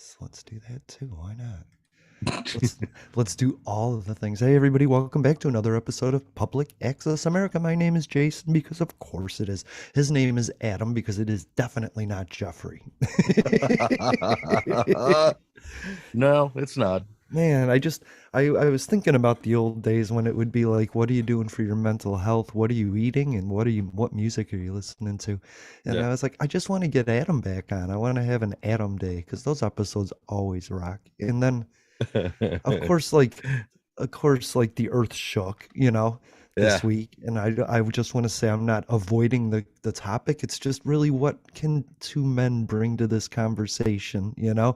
Yes, let's do that too. Why not? Let's let's do all of the things. Hey everybody, welcome back to another episode of Public Access America. My name is Jason because of course it is. His name is Adam because it is definitely not Jeffrey. No, it's not. Man, I was thinking about the old days when it would be like, what are you doing for your mental health? What are you eating? And what music are you listening to? And Yeah. I was like, I just want to get Adam back on. I want to have an Adam day because those episodes always rock. And then of course, like the earth shook, this Yeah. week. And I would just want to say I'm not avoiding the topic. It's just really what can two men bring to this conversation? Yeah.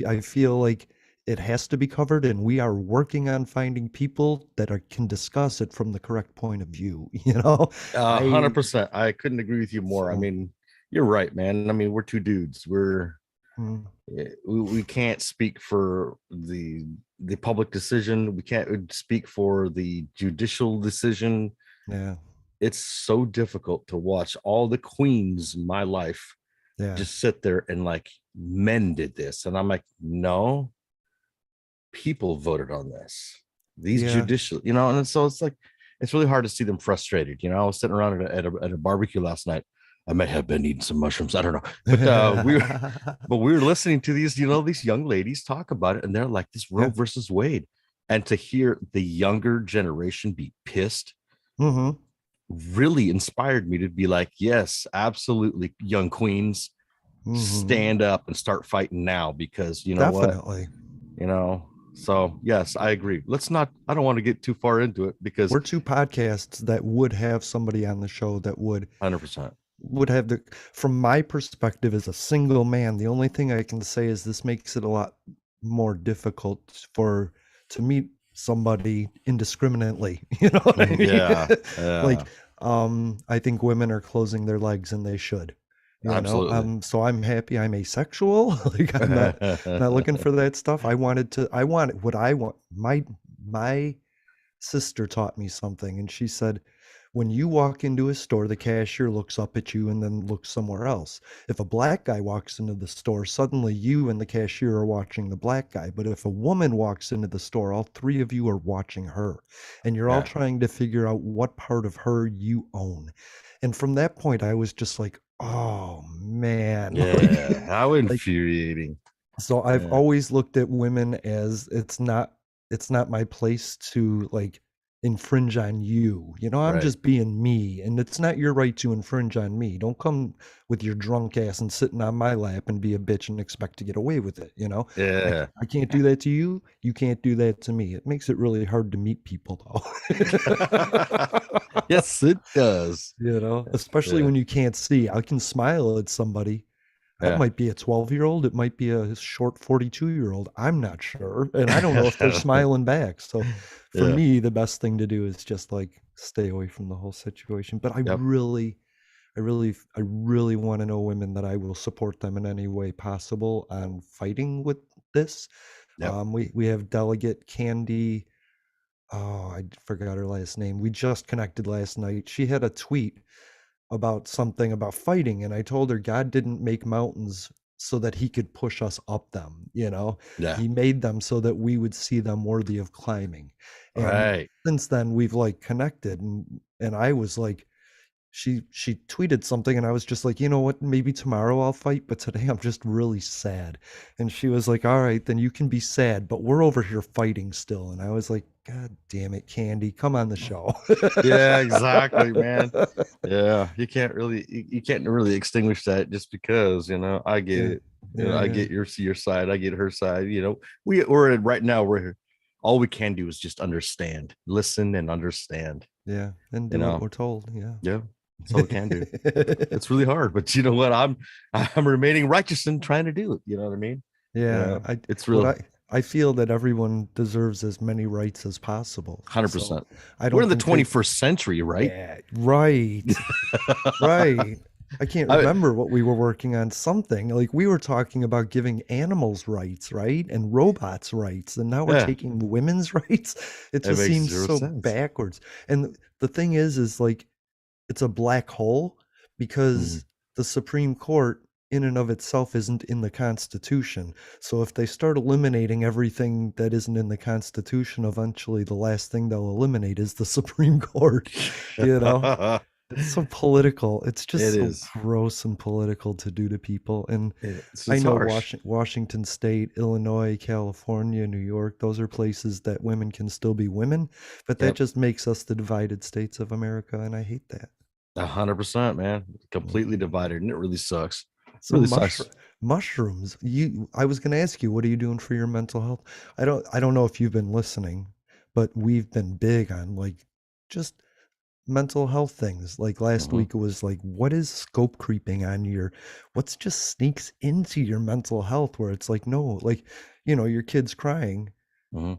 I feel like it has to be covered, and we are working on finding people that can discuss it from the correct point of view. I 100%. I couldn't agree with you more. I so mean, you're right, man. I mean, we're two dudes. mm, We can't speak for the public decision. We can't speak for the judicial decision. yeah, It's so difficult to watch all the queens in my life yeah, just sit there and like men did this. And I'm like, no, people voted on this. These yeah. judicial, and so it's like it's really hard to see them frustrated. I was sitting around at a barbecue last night. I may have been eating some mushrooms. I don't know, but we were listening to these young ladies talk about it, and they're like this Roe Yeah. versus Wade, and to hear the younger generation be pissed Hmm. really inspired me to be like, yes, absolutely, young queens, Hmm. stand up and start fighting now because you know what, Definitely. you know so yes, I agree. I don't want to get too far into it because We're two podcasts that would have somebody on the show that would 100%. would have the from my perspective as a single man, the only thing I can say is this makes it a lot more difficult for to meet somebody indiscriminately. You know what I mean? Yeah, yeah, Like, I think women are closing their legs and they should. absolutely. So I'm happy I'm asexual. Like I'm not looking for that stuff. I want what I want. My sister taught me something, and she said, when you walk into a store, the cashier looks up at you and then looks somewhere else. If a black guy walks into the store, suddenly you and the cashier are watching the black guy. But if a woman walks into the store, all three of you are watching her, and you're all Yeah, trying to figure out what part of her you own. And from that point, I was just like, oh man, yeah, how like infuriating. so I've Yeah, always looked at women as it's not my place to like infringe on you. I'm right. just being me, and it's not your right to infringe on me. Don't come with your drunk ass and sitting on my lap and be a bitch and expect to get away with it. I Yeah. I can't do that to you. You can't do that to me. It makes it really hard to meet people though. Yes, it does. Especially Yeah, when you can't see. I can smile at somebody. That yeah. might be a 12-year-old. It might be a short 42-year-old. I'm not sure. And I don't know if they're smiling back. So for Yeah. me, the best thing to do is just like stay away from the whole situation. But Yep. I really want to know women that I will support them in any way possible on fighting with this. Yep. We have Delegate Candy. Oh, I forgot her last name. We just connected last night. She had a tweet about something about fighting, and I told her God didn't make mountains so that he could push us up them. Yeah. He made them so that we would see them worthy of climbing. And Right. since then we've like connected, and I was like, she tweeted something and I was just like, you know what, maybe tomorrow I'll fight, but today I'm just really sad. And she was like, all right, then you can be sad, but we're over here fighting still. And I was like, God damn it, Candy, come on the show. Yeah, exactly, man. Yeah, you can't really extinguish that just because, I get Yeah, it. yeah, I yeah, get your side, I get her side. Right now we're all we can do is just understand, listen and understand, yeah, and you do what know. we're told. Yeah. Yeah. That's all we can do. It's really hard, but you know what? I'm remaining righteous and trying to do it. You know what I mean? Yeah, Yeah. It's what real I feel that everyone deserves as many rights as possible. So 100%. I We're don't in the think they 21st century, right? Yeah, right. Right. I can't I remember what we were working on. Something like we were talking about giving animals rights, right? And robots rights. And now we're yeah, taking women's rights. It it just makes seems zero so sense. backwards. And the thing is like it's a black hole Mhm. because the Supreme Court in and of itself isn't in the Constitution. So if they start eliminating everything that isn't in the Constitution, eventually the last thing they'll eliminate is the Supreme Court, you know? It's so political. It's just It so is. gross and political to do to people. And I It's know harsh. Washington State, Illinois, California, New York, those are places that women can still be women, but that Yep. just makes us the divided states of America, and I hate that. 100%, man. Completely Mhm. divided, and it really sucks. So Really sucks. mushrooms, I was going to ask you, what are you doing for your mental health? I don't know if you've been listening, but we've been big on like just mental health things. Like last Hmm. week it was like, what is scope creeping on your, what's just sneaks into your mental health where it's like, no, like, your kid's crying Hmm.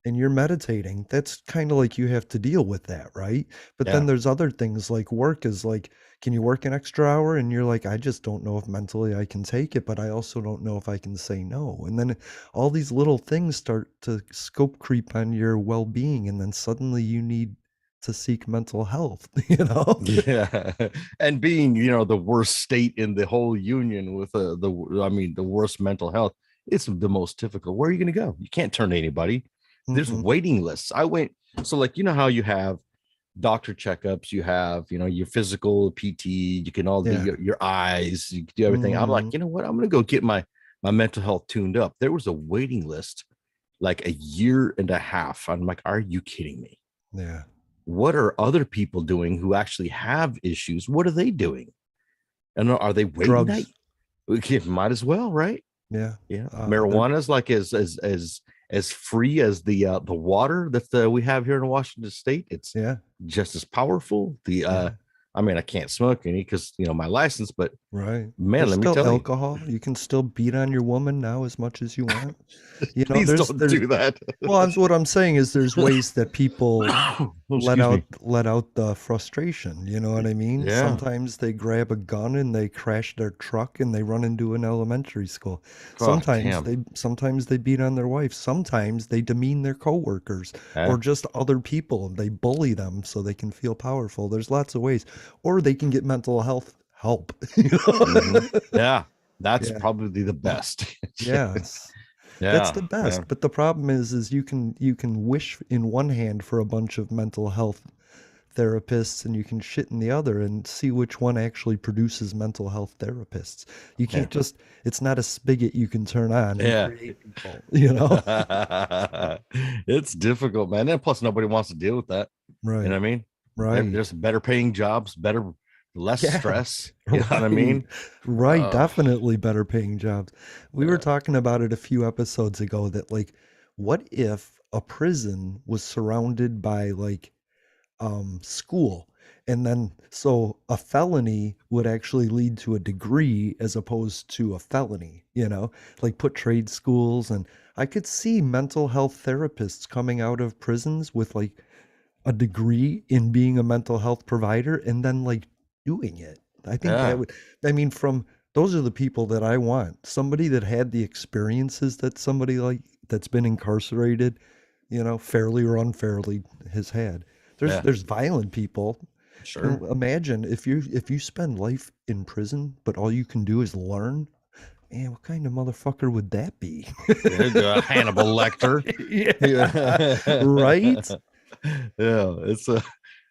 and you're meditating. That's kind of like you have to deal with that, right? But then Yeah. there's other things like work is like, can you work an extra hour? And you're like, I just don't know if mentally I can take it, but I also don't know if I can say no. And then all these little things start to scope creep on your well-being, and then suddenly you need to seek mental health, you know? Yeah. And being, the worst state in the whole union with I mean, the worst mental health, it's the most difficult. Where are you going to go? You can't turn to anybody. There's Mm-mm. waiting lists. I went, so like, how you have doctor checkups, you have, your physical PT, you can all do Yeah. your eyes, you can do everything. I'm like, Mm-hmm. you know what? I'm going to go get my mental health tuned up. There was a waiting list like a year and a half. I'm like, are you kidding me? Yeah. What are other people doing who actually have issues? What are they doing? And are they waiting that? Drugs. Okay, might as well, right? Yeah. Yeah, They're marijuana is like as free as the water that we have here in Washington State. It's yeah. just as powerful. Yeah. I mean, I can't smoke any because my license, but Right. man, There's let me still tell you, alcohol. You can still beat on your woman now as much as you want. please don't There's do that. well, what I'm saying is there's ways that people Oh, excuse me. let out the frustration, you know what I mean? Yeah. Sometimes they grab a gun and they crash their truck and they run into an elementary school. Oh, damn. Sometimes they beat on their wife. Sometimes they demean their coworkers or Yeah. just other people. They bully them so they can feel powerful. There's lots of ways. Or they can get mental health help, you Hmm. know? Yeah. That's Yeah. probably the best. Yes. That's Yeah, the best. man. But the problem is you can wish in one hand for a bunch of mental health therapists and you can shit in the other and see which one actually produces mental health therapists. You Yeah. can't just it's not a spigot you can turn on and Yeah. create people, you know? It's difficult, man. And plus, nobody wants to deal with that. You know Right. what I mean? There's Right. better paying jobs, less Yeah. stress. You know what I Right. mean? Right. Oh, Definitely better paying jobs. We were yeah. talking about it a few episodes ago that like what if a prison was surrounded by like school, and then so a felony would actually lead to a degree as opposed to a felony, like put trade schools. And I could see mental health therapists coming out of prisons with like a degree in being a mental health provider and then like doing it. I think that Yeah. would, I mean, from those are the people that I want. Somebody that had the experiences that somebody like that's been incarcerated, fairly or unfairly has had. Yeah. There's violent people. And Sure. imagine if you spend life in prison, but all you can do is learn. Man, what kind of motherfucker would that be? Hannibal Lecter. Yeah, Yeah. right? Yeah.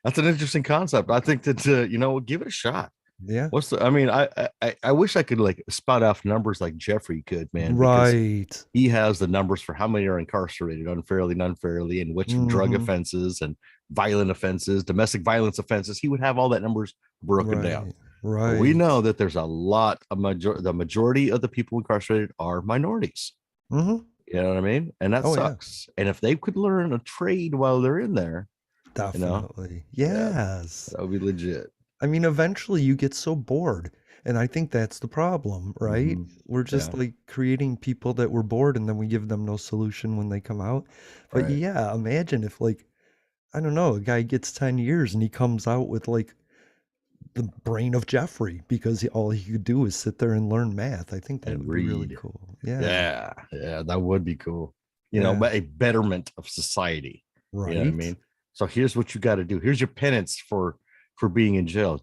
That's an interesting concept. I think that, give it a shot. Yeah, I mean, I wish I could like spout off numbers like Jeffrey could, man, because right. he has the numbers for how many are incarcerated unfairly and unfairly, and which drug Hmm. offenses and violent offenses, domestic violence offenses. He would have all that numbers broken down. Right, But we know right. that there's the majority of the people incarcerated are minorities. Hmm. You know what I mean? And that Oh yeah, sucks. And if they could learn a trade while they're in there, you know, definitely. yeah, Yes. that would be legit. I mean, eventually you get so bored. And I think that's the problem, right? Hmm. We're just Yeah, like creating people that were bored and then we give them no solution when they come out. But right. yeah, imagine if like, I don't know, a guy gets 10 years and he comes out with like the brain of Jeffrey because all he could do is sit there and learn math. I think that And would be really read. cool. Yeah. Yeah, yeah, that would be cool. Yeah. But a betterment of society. You know what I Right. mean? So here's what you got to do. Here's your penance for being in jail.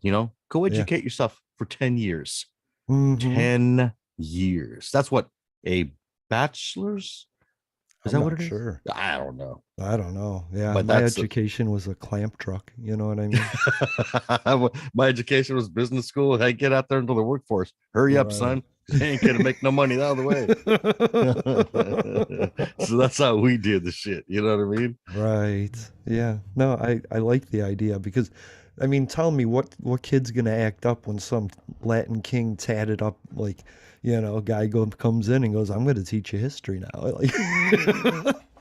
Go Yeah. educate yourself for 10 years. Hmm. 10 years. That's what, a bachelor's? Is I'm that what not it is? sure. I don't know. I don't know. Yeah, But my that's education was a clamp truck. You know what I mean? my education was business school. Hey, get out there into the workforce. Hurry up, Right. son, because they ain't gonna make no money out of the way. So that's how we did the shit. You know what I mean? Right. Yeah. No, I like the idea because I mean, tell me what kid's gonna act up when some Latin king tatted up like, guy comes in and goes, "I'm gonna teach you history now." Like,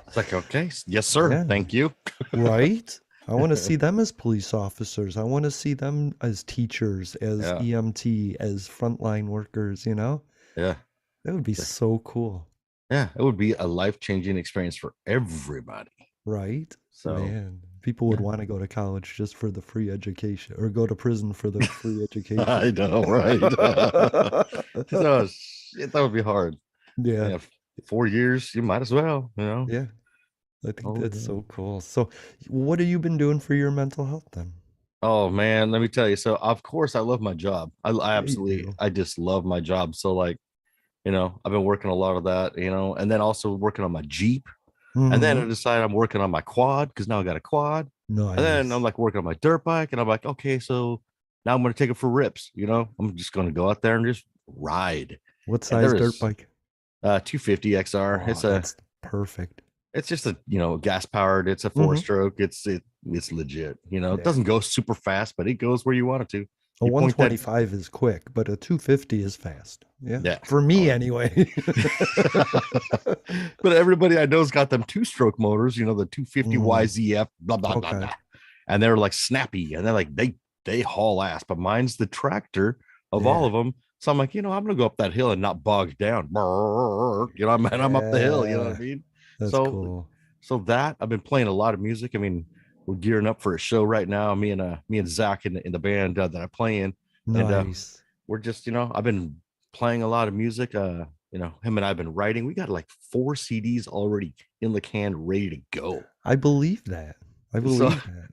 It's like, okay, yes, sir. yeah, Thank you. right? I want to see them as police officers. I want to see them as teachers, as Yeah, EMT, as frontline workers, you know? yeah. That would be so cool. Yeah, it would be a life-changing experience for everybody. Right? So Man, people would yeah, want to go to college just for the free education or go to prison for the free I education. know, right? So shit, that would be hard. Yeah. Yeah, 4 years, you might as well, you know. Yeah. I think Oh that's yeah. so cool. So, what have you been doing for your mental health then? Oh man, let me tell you. So of course I love my job. I Yeah, you absolutely, do. I just love my job. So like, I've been working a lot of that, and then also working on my Jeep. And then Mm-hmm. I decided I'm working on my quad because now I got a quad. And then I'm Nice. like working on my dirt bike, and I'm like, okay, so now I'm gonna take it for rips. I'm just gonna go out there and just ride. What And size there dirt is bike? 250 XR. Oh, that's perfect. It's just a gas powered. It's a four Mm-hmm. stroke. It's legit. It Yeah. doesn't go super fast, but it goes where you want it to. A You point that, 125 is quick, but a 250 is fast. Yeah. yeah. For Oh, me anyway. but everybody I know's got them two-stroke motors, the 250 Mm, YZF, blah blah blah okay. blah, and they're like snappy, and they're like they haul ass. But mine's the tractor of all Yeah. of them, so I'm like, I'm gonna go up that hill and not bog down. I'm up the hill. You know what I Yeah. mean? That's So cool. that I've been playing a lot of music. I mean, we're gearing up for a show right now. Me and Zach in the band that I play in, and Nice. we're just I've been playing a lot of music. Him and I've been writing. We got like 4 CDs already in the can, ready to go. I believe that. I So believe that.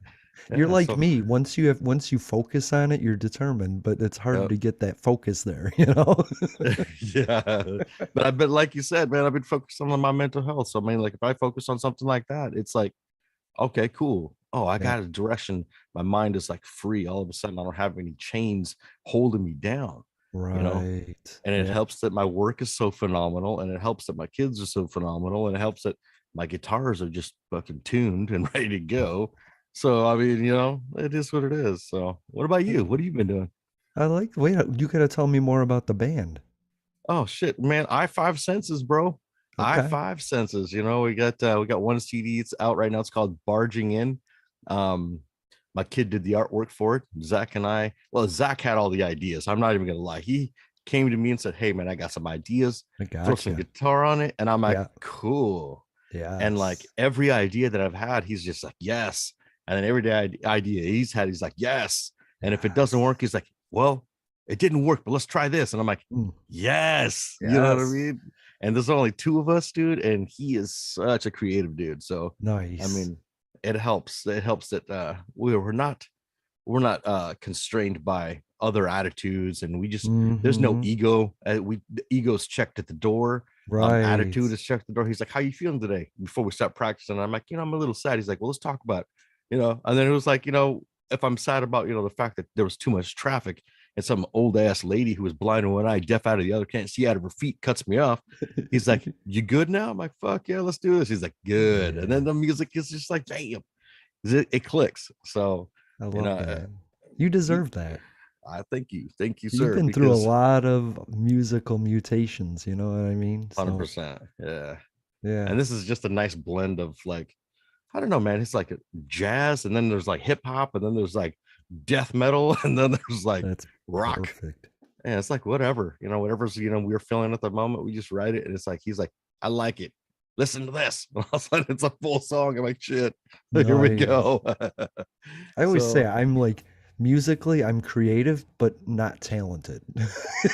You're yeah, like so me. Once you focus on it, you're determined, but it's hard uh, to get that focus there, you know? yeah. But I've been, like you said, man, I've been focusing on my mental health. So I mean, like if I focus on something like that, it's like, okay, cool. Oh, I Yeah. got a direction. My mind is like free. All of a sudden, I don't have any chains holding me down, you know. Right. And it Yeah. helps that my work is so phenomenal, and it helps that my kids are so phenomenal, and it helps that my guitars are just fucking tuned and ready to go. So I mean, it is what it is. So what about you? What have you been doing? Wait, you gotta tell me more about the band. Oh shit, man! I5 Senses, bro. Okay. I5 Senses. We got one CD. It's out right now. It's called Barging In. Um, my kid did the artwork for it. Zach and I. Well, Zach had all the ideas. I'm not even gonna lie. He came to me and said, "Hey, man, I got some ideas. I Throw some gotcha. guitar on it." And I'm like, Yeah. "Cool." And like Yes. every idea that I've had, he's just like, "Yes." And then every day idea he's had, he's like, "Yes." And if it doesn't Yes. work, he's like, "Well, it didn't work, but let's try this." And I'm like, Mm, yes, you know what I yes. mean? And there's only two of us, dude, and he is such a creative dude. So I Nice. mean, it helps. It helps that we're not constrained by other attitudes, and there's no Mm-hmm. ego. The ego's checked at the door. Right. Attitude is checked at the door. He's like, "How you feeling today?" Before we start practicing, I'm like, I'm a little sad. He's like, "Well, let's talk about And then it was like, if I'm sad about the fact that there was too much traffic, and some old ass lady who was blind in one eye, deaf out of the other, can't see out of her feet, cuts me off. He's like, "You good now?" I'm like, "Fuck yeah, let's do this." He's like, "Good." And then Yeah. the music is just like, damn, it clicks. So, I you know, love uh, that. You you, deserve that. I thank you, You've sir, been through a because lot of musical mutations, you know what I mean? So, 100%, yeah. yeah. And this is just a nice blend of like, I don't know, man. It's like jazz, and then there's like hip hop, and then there's like death metal, and then there's like That's rock. perfect. And it's like whatever, whatever's we're feeling at the moment, we just write it, and it's like he's like, I like it. Listen to this. And all of a sudden, it's a full song. I'm like, shit, here we Nice. go. I always say So, I'm like musically, I'm creative, but not talented.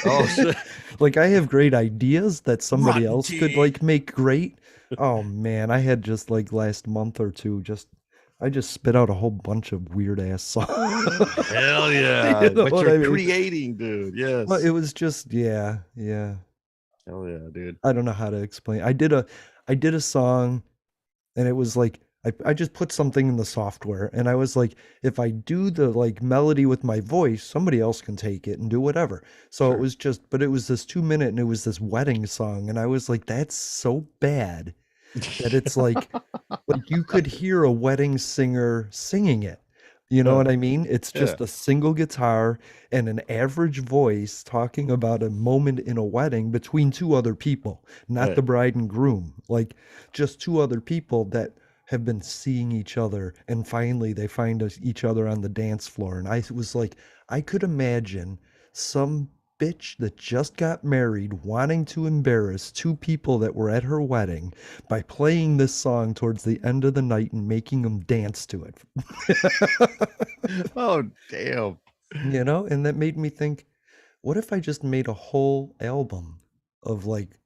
oh shit, Like I have great ideas that somebody rotten else could teeth. like make great. Oh man, I had just like last month or two, just I just spit out a whole bunch of weird ass songs. Hell You yeah. know But what you're I mean? creating, dude. Well, it Yes. was just yeah, yeah. Hell yeah, dude. I don't know how to explain. I did a song and it was like I just put something in the software and I was like, if I do the like melody with my voice, somebody else can take it and do whatever. So it Sure. was just, but it was this 2 minute and it was this wedding song. And I was like, that's so bad that it's like you could hear a wedding singer singing it. You know Uh, what I mean? It's yeah. just a single guitar and an average voice talking about a moment in a wedding between two other people, not the Right. bride and groom. Like just two other people that have been seeing each other and finally they find each other on the dance floor. And I was like, I could imagine some bitch that just got married wanting to embarrass two people that were at her wedding by playing this song towards the end of the night and making them dance to it. Oh, damn. You know, and that made me think, what if I just made a whole album of like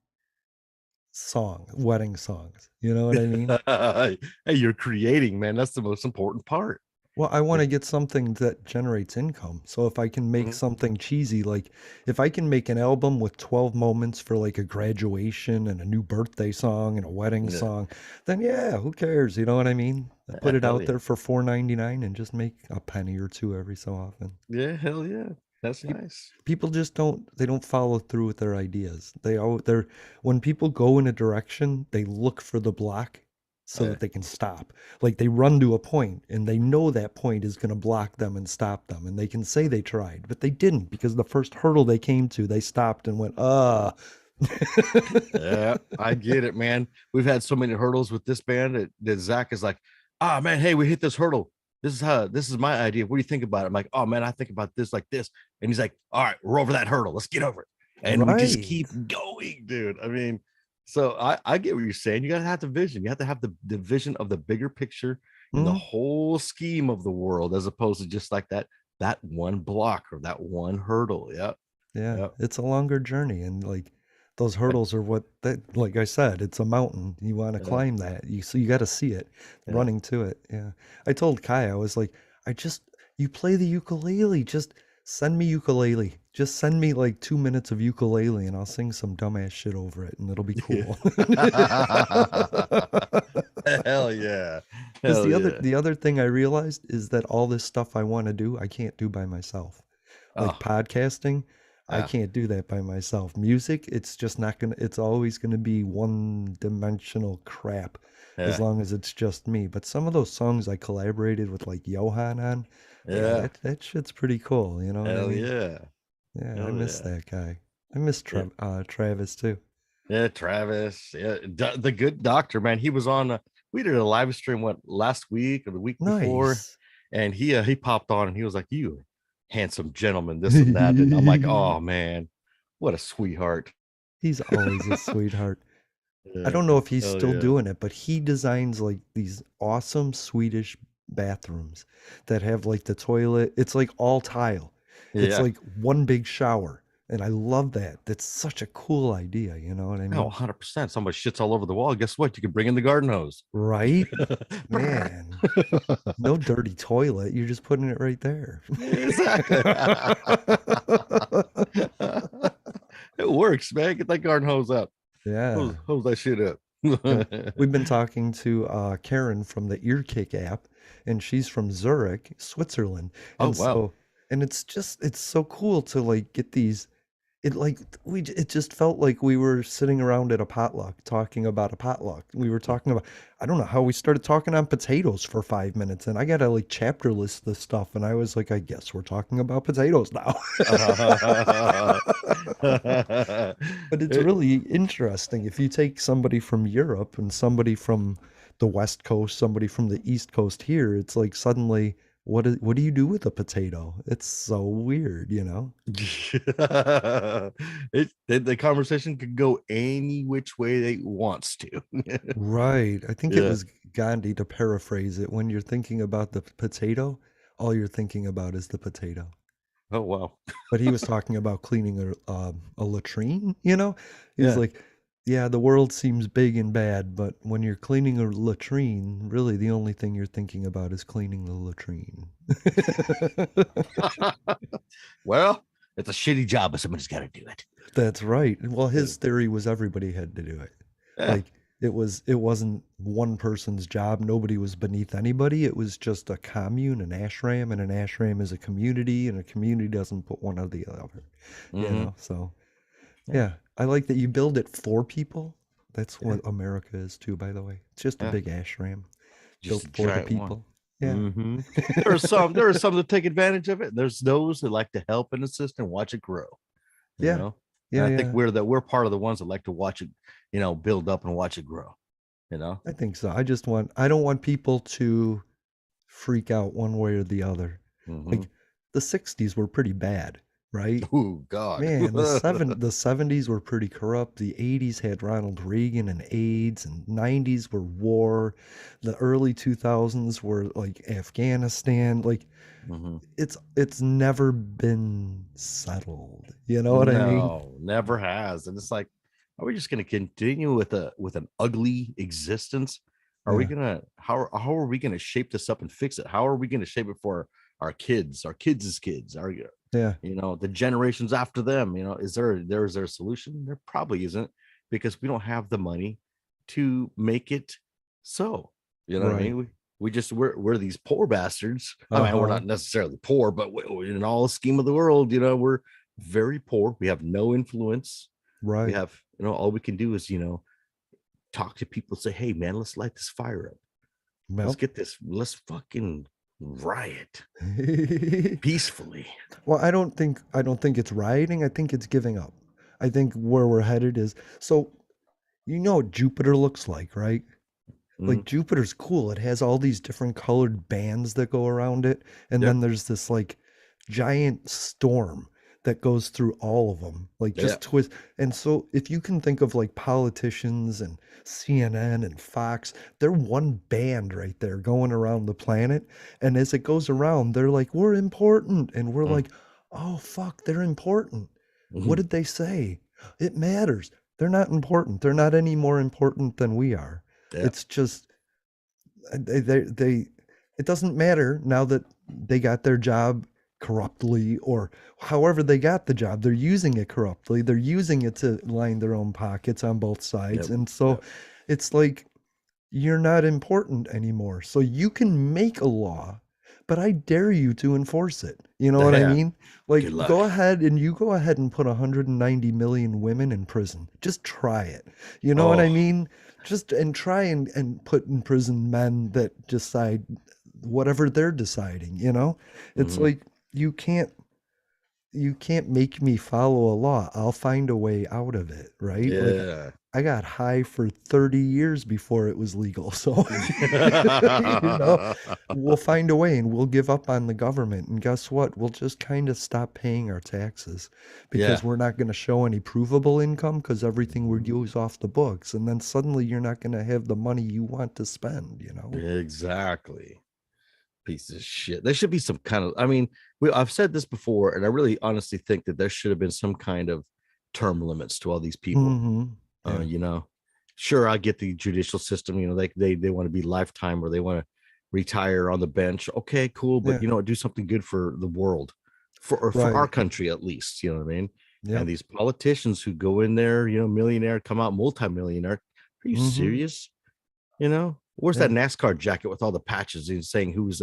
wedding songs? You know what I mean? Hey, you're creating, man. That's the most important part. Well, I want Like, to get something that generates income. So if I can make mhm. something cheesy, like if I can make an album with 12 moments for like a graduation and a new birthday song and a wedding Yeah. song, then yeah, who cares? You know what I mean? I put it Hell out yeah. there for 4.99 and just make a penny or two every so often. Yeah, hell yeah. That's Peop- nice. People just don't follow through with their ideas. They're when people go in a direction, they look for the block so Yeah. that they can stop. Like they run to a point and they know that point is going to block them and stop them and they can say they tried, but they didn't because the first hurdle they came to, they stopped and went, Yeah, I get it, man. We've had so many hurdles with this band that Zach is like, ah, man, hey, we hit this hurdle. This is my idea. What do you think about it? I'm like, oh, man, I think about this like this. And he's like, all right, we're over that hurdle. Let's get over it. And we just Right. keep going, dude. I mean, so I get what you're saying. You got to have the vision. You have to have the vision of the bigger picture and the Mhm. whole scheme of the world, as opposed to just like that one block or that one hurdle. Yep. Yeah, Yep. it's a longer journey and like those hurdles are what that like I said, it's a mountain. You want to Yeah. climb that. You got to see it Yeah. running to it. Yeah. I told Kai I was like, I just you play the ukulele, just send me ukulele. Just send me like 2 minutes of ukulele and I'll sing some dumbass shit over it and it'll be Yeah. cool. Hell yeah. Because Hell yeah. the other thing I realized is that all this stuff I want to do, I can't do by myself. Like Oh, podcasting, I yeah. can't do that by myself. Music, it's just not gonna, it's always gonna be one dimensional crap as Yeah. long as it's just me. But some of those songs I collaborated with like Johan on, yeah, Yeah. that shit's pretty cool. You know what I Hell mean? yeah. Yeah, I Hell miss yeah. that guy. I miss Yeah. Travis too. Yeah. Travis. Yeah. The good doctor, man. He was on, we did a live stream, what, last week or the week before. Nice. And he popped on and he was like, you handsome gentleman, this and that. And I'm like, oh, man, what a sweetheart. He's always a sweetheart. I Yeah. don't know if he's Hell still yeah. doing it, but he designs like these awesome Swedish bathrooms that have like the toilet. It's like all tile. It's Yeah. like one big shower. And I love that. That's such a cool idea. You know what I Oh, mean? 100%. Somebody shits all over the wall. Guess what? You can bring in the garden hose. Right? Man, no dirty toilet. You're just putting it right there. Exactly. It works, man. Get that garden hose out. Yeah. Hose that shit up. Yeah. We've been talking to Karen from the Earkick app, and she's from Zurich, Switzerland. Oh, And wow. so, and it's so cool to like get these. It just felt like we were sitting around at a potluck talking about a potluck. We were talking about I don't know how we started talking on potatoes for 5 minutes, and I gotta like chapter list this stuff, and I was like, I guess we're talking about potatoes now. But it's It- really interesting if you take somebody from Europe and somebody from the West Coast, somebody from the East Coast here, it's like suddenly what do you do with a potato? It's so weird, you know? the conversation could go any which way they wants to. Right. I think it Yeah. was Gandhi to paraphrase it. When you're thinking about the potato, all you're thinking about is the potato. Oh, wow. But he was talking about cleaning a latrine, you know? He's Yeah. like, yeah, the world seems big and bad, but when you're cleaning a latrine, really the only thing you're thinking about is cleaning the latrine. Well, it's a shitty job, but somebody's got to do it. That's right. Well, Yeah. his theory was everybody had to do it. Yeah. Like it wasn't one person's job. Nobody was beneath anybody. It was just a commune, an ashram, and an ashram is a community, and a community doesn't put one or the other. Mm-hmm. So Yeah. yeah, I like that you build it for people. That's Yeah. what America is too, by the way. It's just a Yeah. big ashram Just built a for the giant one. people. Yeah. Mm-hmm. There are some that take advantage of it. There's those that like to help and assist and watch it grow. You Yeah. know, and Yeah, I think yeah. we're part of the ones that like to watch it, build up and watch it grow. You know. I think so. I don't want people to freak out one way or the other. Mm-hmm. Like the 60s were pretty bad, right? Oh God. Man, the 70s were pretty corrupt. The 80s had Ronald Reagan and AIDS, and 90s were war. The early 2000s were like Afghanistan. Like Mm-hmm. it's never been settled. You know what I mean? No, never has. And it's like, are we just going to continue with an ugly existence? Are we Yeah. gonna how are we gonna shape this up and fix it? How are we gonna shape it for our kids' kids, Yeah. the generations after them? Is there a solution? There probably isn't, because we don't have the money to make it so. You know what I Right. mean? We're these poor bastards. I mean, we're Uh-huh. not necessarily poor, but in all the scheme of the world, we're very poor. We have no influence. We Right. have, all we can do is, talk to people, say, hey man, let's light this fire up. Well. Let's fucking riot peacefully. Well, I don't think it's rioting. I think it's giving up. I think where we're headed is so you know what Jupiter looks like, right? Mm, Like Jupiter's cool. It has all these different colored bands that go around it, and yep. then there's this like giant storm that goes through all of them, like Yeah. just twist. And so if you can think of like politicians and CNN and Fox, they're one band right there going around the planet. And as it goes around, they're like, we're important. And we're Mm, like, oh, fuck, they're important. What mhm. did they say? It matters. They're not important. They're not any more important than we are. Yeah. It's just they it doesn't matter now that they got their job corruptly or however they got the job. They're using it corruptly. They're using it to line their own pockets on both sides. Yep. And so Yep. it's like you're not important anymore. So you can make a law, but I dare you to enforce it. You know what I Yeah. mean? Good Like luck. go ahead and put 190 million women in prison. Just try it. You know what I Oh. mean? Just and try and put in prison men that decide whatever they're deciding, you know? It's Mhm. like you can't you can't make me follow a law. I'll find a way out of it, right? Like Yeah. I got high for 30 years before it was legal. So, you know, we'll find a way and we'll give up on the government. And guess what? We'll just kind of stop paying our taxes Yeah. because we're not going to show any provable income because everything we do is off the books. And then suddenly you're not going to have the money you want to spend, you know? Exactly. Piece of shit. There should be some kind of, I mean, I've said this before, and I really honestly think that there should have been some kind of term limits to all these people. Mm-hmm. Uh, Yeah. you know, sure, I get the judicial system, they want to be lifetime, or they want to retire on the bench. Okay, cool. But Yeah. do something good for the world, for our Right. country at least. You know what I mean? And Yep. these politicians who go in there, millionaire, come out multimillionaire. Are you Mm-hmm. serious? Where's that Yeah. NASCAR jacket with all the patches and saying who's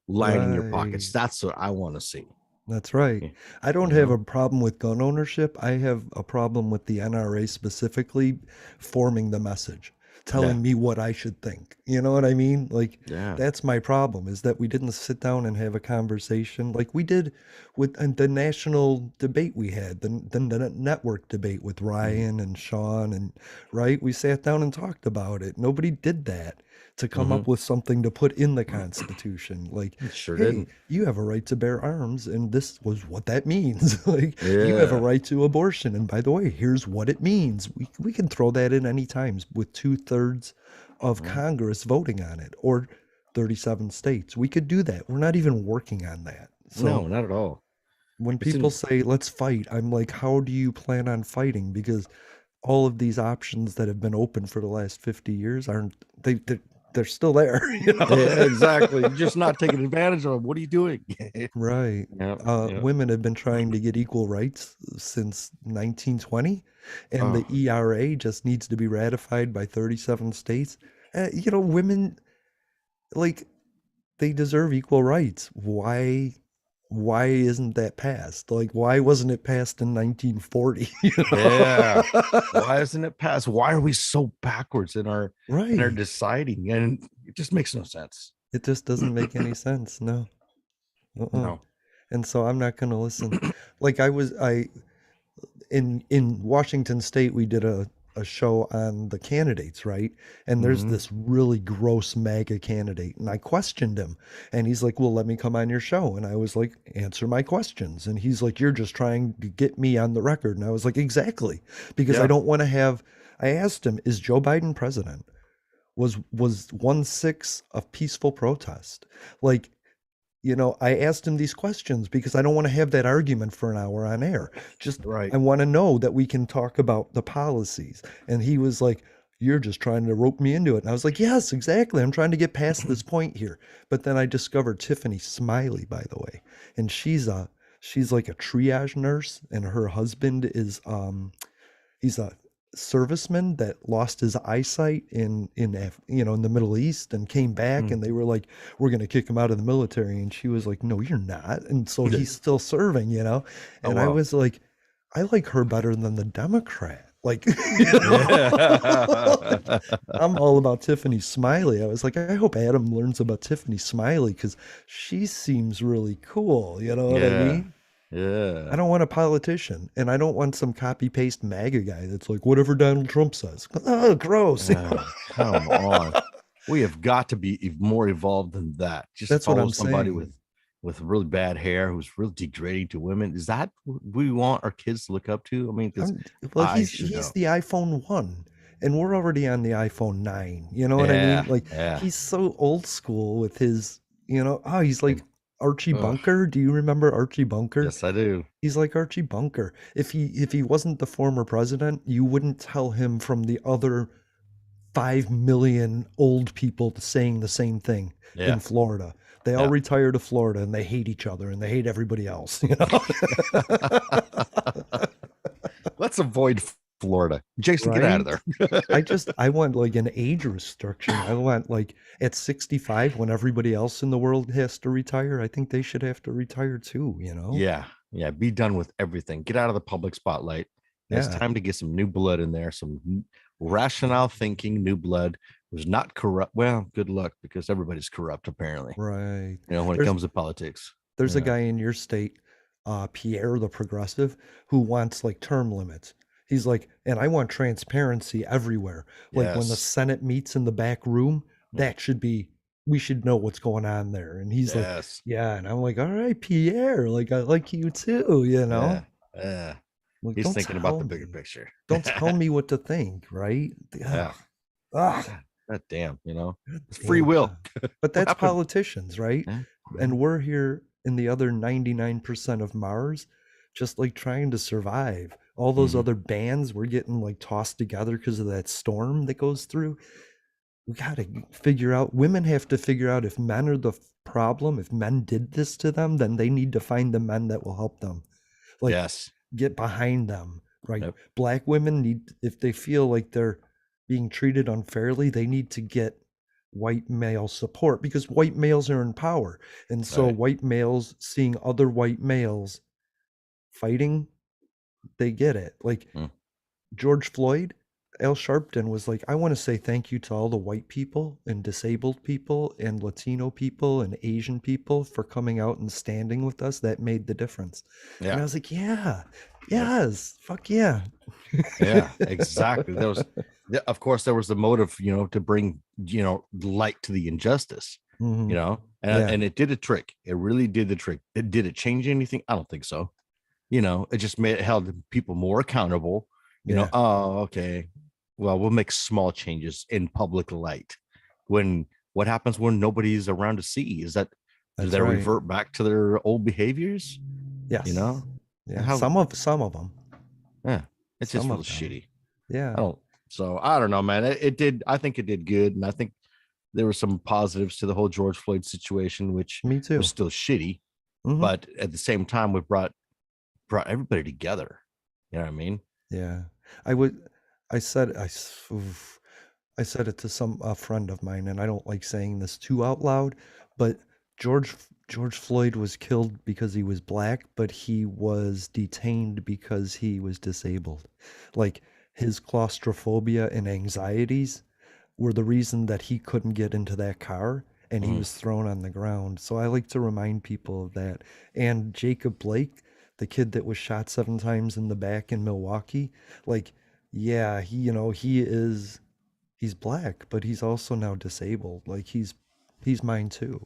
lining your pockets? Right. That's what I want to see. That's right. Yeah. I don't You have a know? problem with gun ownership. I have a problem with the NRA specifically forming the message, Yeah. telling me what I should think. You know what I mean? Like Yeah. that's my problem is that we didn't sit down and have a conversation like we did with the national debate we had, the network debate with Mhm. Ryan and Sean and right? We sat down and talked about it. Nobody did that to come Mhm. up with something to put in the Constitution. Like, Sure hey, didn't. you have a right to bear arms, and this was what that means. Like, you have a Yeah. right to abortion, and by the way, here's what it means. We can throw that in any times with 2/3 of Mhm. Congress voting on it, or 37 states. We could do that. We're not even working on that. So No, not at all. when It's people in say, let's fight, I'm like, how do you plan on fighting? Because all of these options that have been open for the last 50 years aren't they're still there, you know. Yeah, exactly. You're just not taking advantage of them. What are you doing? Right. Yeah, yeah. Women have been trying to get equal rights since 1920, and the Oh, ERA just needs to be ratified by 37 states. You know, women, like, they deserve equal rights. Why isn't that passed? Like, why wasn't it passed in 1940? You yeah. know? Why isn't it passed? Why are we so backwards in our Right. deciding? And it just makes no sense. It just doesn't make any sense. No. Uh-uh. No. And so I'm not going to listen. Like I in Washington State, we did a show on the candidates, right? And there's Hmm. this really gross MAGA candidate, and I questioned him, and he's like, "Well, let me come on your show," and I was like, "Answer my questions," and he's like, "You're just trying to get me on the record," and I was like, "Exactly, because I Yeah. don't want to have." I asked him, "Is Joe Biden president?" Was 1/6 of peaceful protest? Like, you know, I asked him these questions because I don't want to have that argument for an hour on air. Just, Right. I want to know that we can talk about the policies. And he was like, "You're just trying to rope me into it." And I was like, "Yes, exactly. I'm trying to get past this point here." But then I discovered Tiffany Smiley, by the way. And she's like a triage nurse, and her husband is he's a serviceman that lost his eyesight you know, in the Middle East, and came back, Mm. and they were like, "We're going to kick him out of the military," and she was like, "No, you're not." And so he's still serving, you know. Oh And I wow. was like, I like her better than the Democrat, like, you know. Yeah. I'm all about Tiffany Smiley. I was like, I hope Adam learns about Tiffany Smiley because she seems really cool, you know what I Yeah. mean? I Yeah. don't want a politician, and I don't want some copy paste MAGA guy that's like whatever Donald Trump says. Oh, gross. Come on. We have got to be more evolved than that. Just That's what follow I'm somebody saying. with really bad hair who's really degrading to women. Is that what we want our kids to look up to? I mean, because I'm well, I he's should he's know. the iPhone 1, and we're already on the iPhone 9. You know what I mean? Yeah, Like, yeah. he's so old school with his, you know, oh, he's like And Archie ugh, Bunker. Do you remember Archie Bunker? yes, I do. He's like Archie Bunker. If he wasn't the former president, you wouldn't tell him from the other 5 million old people saying the same thing Yeah, in Florida. They all yeah. retire to Florida, and they hate each other, and they hate everybody else, you know? Let's avoid Florida. Jason, get out of Right? there. I want like an age restriction. I want like at 65 when everybody else in the world has to retire, I think they should have to retire too, you know? Yeah, yeah. Be done with everything. Get out of the public spotlight. And it's Yeah. time to get some new blood in there, some rational thinking, new blood who's not corrupt. Well, good luck because everybody's corrupt, apparently, Right. when it There's comes to politics. there's a Yeah. guy in your state, Pierre the Progressive, who wants like term limits. He's like, and I want transparency everywhere. Like when the Yes. Senate meets in the back room, Mm. we should know what's going on there. And he's like, Yes. yeah. And I'm like, all right, Pierre, like I like you too, you Yeah. know? Yeah. Like, He's thinking about the bigger picture. don't tell me what to think, right? Ugh, Yeah. ugh, God damn, it's free damn. will. But What that's happened? politicians, right? Yeah. And Mhm. we're here in the other 99% of Mars, just like trying to survive. All those Mhm. other bands were getting like tossed together because of that storm that goes through. We got to figure out, women have to figure out if men are the problem. If men did this to them, then they need to find the men that will help them. Like, Yes. get behind them, right? Yep. Black women need, if they feel like they're being treated unfairly, they need to get white male support because white males are in power. And so Right. white males seeing other white males fighting, they get it. Like Mm. George Floyd, Al Sharpton was like, I want to say thank you to all the white people and disabled people and Latino people and Asian people for coming out and standing with us. That made the difference. And Yeah. I was like, yeah, Yep. yes, fuck yeah. Yeah, exactly. Of course, there was the motive, to bring, light to the injustice, Mhm. and, Yeah, and it did a trick. It really did the trick. Did it change anything? I don't think so. It just made it held people more accountable. yeah, Oh, okay. Well, we'll make small changes in public light. When what happens when nobody's around to see? Do that's they right. revert back to their old behaviors? You Yes. know, Yeah, how some of them. Yeah, it just Some feels of them. shitty. Yeah, I don't. So I don't know, man. It did. I think it did good, and I think there were some positives to the whole George Floyd situation, which me was too. still shitty, Hmm. but at the same time, we brought everybody together. You know what I mean? Yeah, I would. I said oof. I said it to a friend of mine, and I don't like saying this too out loud, but George George Floyd was killed because he was black, but he was detained because he was disabled. Like his claustrophobia and anxieties were the reason that he couldn't get into that car and he Mhm. was thrown on the ground. So I like to remind people of that. And Jacob Blake, the kid that was shot 7 times in the back in Milwaukee, like, yeah, he's black, but he's also now disabled. Like he's mine too.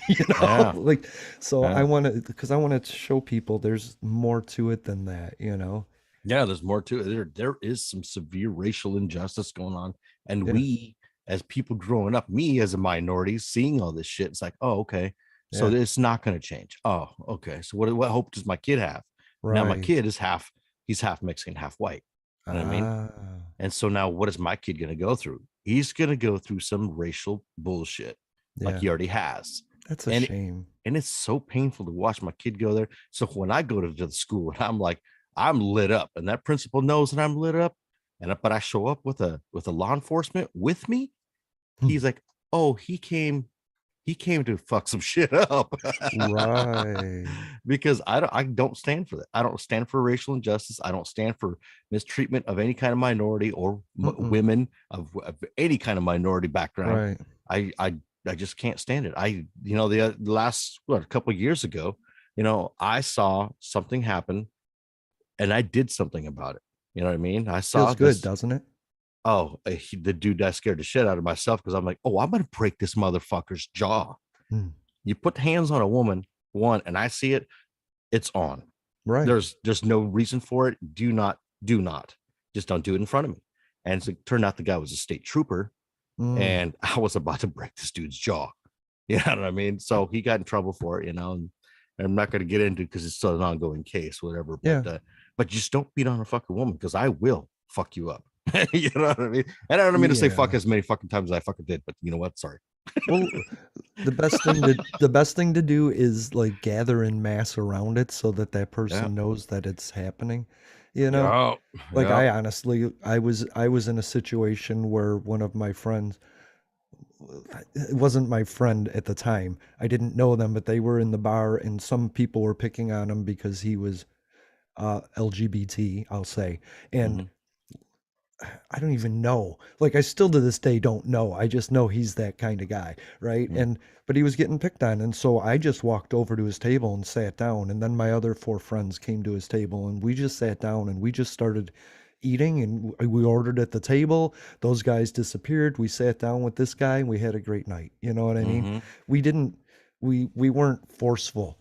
Yeah, Like so I yeah, want to because I want to show people there's more to it than that. yeah. There's more to it. There is some severe racial injustice going on, and Yeah. we, as people growing up, me as a minority, seeing all this shit, it's like, oh, okay, so Yeah. it's not going to change. Oh, okay. So what hope does my kid have? Now my Right. kid is he's half Mexican, half white. You know what I mean? Ah. And so now what is my kid going to go through? He's going to go through some racial bullshit like Yeah. he already has. That's a And shame. it's so painful to watch my kid go there. So when I go to the school and I'm like, I'm lit up, and that principal knows that I'm lit up, but I show up with a law enforcement with me, Hmm. he's like, oh, he came to fuck some shit up. Right. Because I don't stand for that. I don't stand for racial injustice. I don't stand for mistreatment of any kind of minority or Mm-mm. women of any kind of minority background. Right. I I I just can't stand it. The last a couple of years ago, I saw something happen and I did something about it. You know what I mean? I saw Feels good, this. doesn't it? Oh, the dude that scared the shit out of myself because I'm like, oh, I'm gonna break this motherfucker's jaw. Mm. You put hands on a woman, one, and I see it, it's on. Right. There's no reason for it. Do not, just don't do it in front of me. And so it turned out the guy was a state trooper, Mm. and I was about to break this dude's jaw. You know what I mean? So he got in trouble for it, and I'm not going to get into because it's still an ongoing case, whatever. But Yeah. just don't beat on a fucking woman because I will fuck you up. You know what I mean? And I don't mean to say fuck Yeah. as many fucking times as I fucking did, but you know what? Sorry. Well, the best thing to do is like gather in mass around it so that that Yeah. person knows that it's happening. You know? Yeah. Like Yeah. I was in a situation where one of my friends, it wasn't my friend at the time. I didn't know them, but they were in the bar and some people were picking on him because he was LGBT, I'll say. And Mm-hmm. I don't even know. Like I still to this day don't know. I just know he's that kind of guy, right? Mm-hmm. But he was getting picked on, and so I just walked over to his table and sat down, and then my other four friends came to his table and we just sat down and we just started eating and we ordered at the table. Those guys disappeared. We sat down with this guy and we had a great night. You know what I mean? Mm-hmm. We didn't we weren't forceful.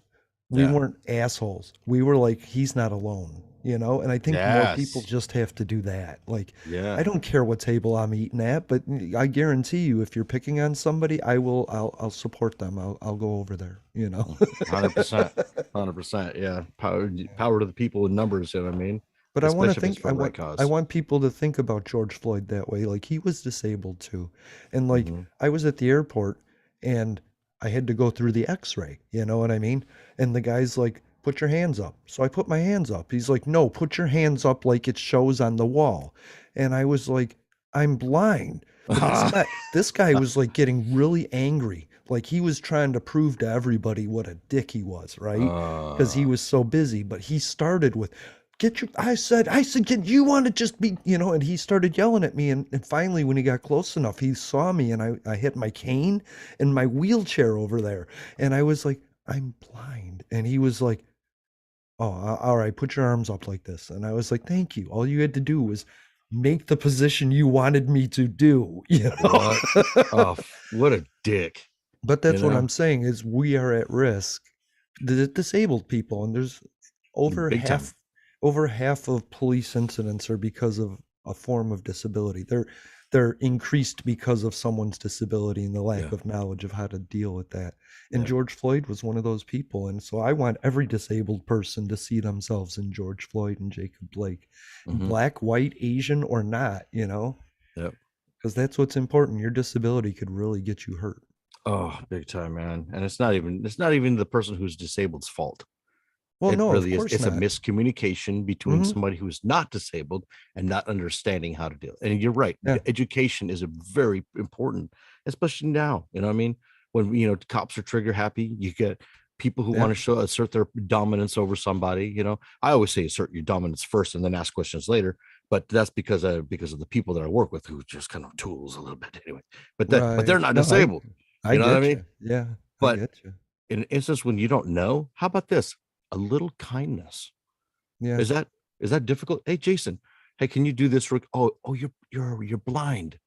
We Yeah. weren't assholes. We were like he's not alone. And I think more people Yes. just have to do that. Like Yeah. I don't care what table I'm eating at, but I guarantee you, if you're picking on somebody, I'll support them. I'll go over there. 100%. 100%. Yeah. Power to the people in numbers. You know what I mean? But I want to Especially if it's think, for I the right want, I cause. want people to think about George Floyd that way. Like he was disabled too. And like Mm-hmm. I was at the airport and I had to go through the x-ray, you know what I mean? And the guy's like, put your hands up. So I put my hands up. He's like, no, put your hands up like it shows on the wall. And I was like, I'm blind. But this guy was like getting really angry. Like he was trying to prove to everybody what a dick he was, right? Because he uh, was so busy. But he started with, I said, can you want to just be. And he started yelling at me. And finally, when he got close enough, he saw me and I hit my cane and my wheelchair over there. And I was like, I'm blind. And he was like, oh, all right, put your arms up like this. And I was like, thank you. All you had to do was make the position you wanted me to do, you know? what? Oh, what a dick. But You that's what know, I'm saying is we are at risk. The disabled people, and there's over big time. half over half of police incidents are because of a form of disability. they're increased because of someone's disability and the lack Yeah. of knowledge of how to deal with that. And Yeah. George Floyd was one of those people. And so I want every disabled person to see themselves in George Floyd and Jacob Blake, Hmm. black, white, Asian, or not, Yeah. because that's what's important. Your disability could really get you hurt. Oh, big time, man. And it's not even the person who's disabled's fault. Well, It no, of really is. course It's a not. miscommunication between Hmm. somebody who is not disabled and not understanding how to deal. And you're right. Yeah, Education is a very important, especially now. You know what I mean? When cops are trigger happy, you get people who yeah, want to assert their dominance over somebody. I always say assert your dominance first and then ask questions later. But that's because of the people that I work with who just kind of tools a little bit anyway. But they're right. not No, disabled. I You know what I get mean? you. Yeah, I But get you. in an instance when you don't know, how about this? A little kindness. Yeah, Is that difficult? Hey, Jason. Hey, can you do this? Oh, you're blind.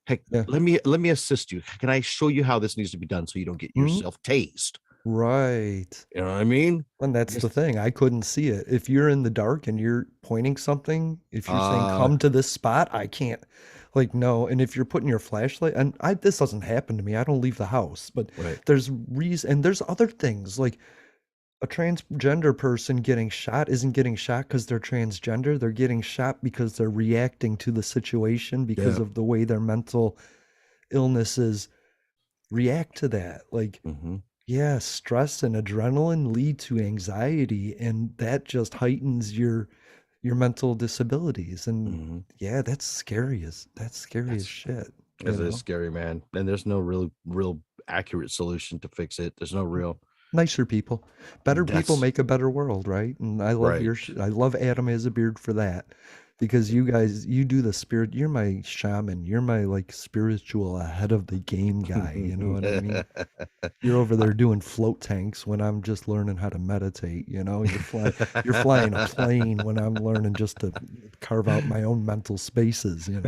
Hey, yeah. let me assist you. Can I show you how this needs to be done so you don't get Mhm. yourself tased? Right. You know what I mean? And that's the Just thing. I couldn't see it. If you're in the dark and you're pointing something, if you're saying uh come to this spot, I can't. Like no. And if you're putting your flashlight, and I this doesn't happen to me. I don't leave the house, but right. there's reason and there's other things like a transgender person getting shot isn't getting shot because they're transgender. They're getting shot because they're reacting to the situation because Yeah. of the way their mental illnesses react to that. Like Hmm. yeah, stress and adrenaline lead to anxiety, and that just heightens your mental disabilities. And Hmm. yeah, that's scary as That's shit, It is scary, man. And there's no real accurate solution to fix it. There's no real. Nicer people, better people That's make a better world, right? And I love right. I love Adam has a beard for that because you guys, you do the spirit. You're my shaman. You're my like spiritual ahead of the game guy. You know what I mean? You're over there doing float tanks when I'm just learning how to meditate, you're flying a plane when I'm learning just to carve out my own mental spaces. You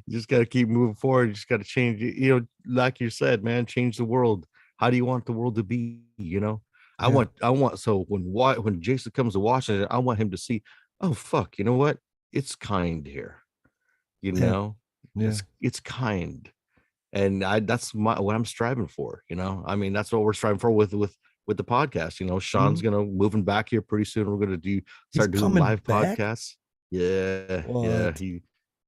just got to keep moving forward. You just got to change, like you said, man, change the world. How do you want the world to be? Yeah. I want, so when Jason comes to Washington, I want him to see, oh, fuck, you know what? It's kind here, you Yeah. know, Yeah. it's kind. And that's what I'm striving for. I mean, that's what we're striving for with the podcast. Sean's Mhm. moving back here pretty soon. We're gonna He's start doing coming live back? podcasts. Yeah, What?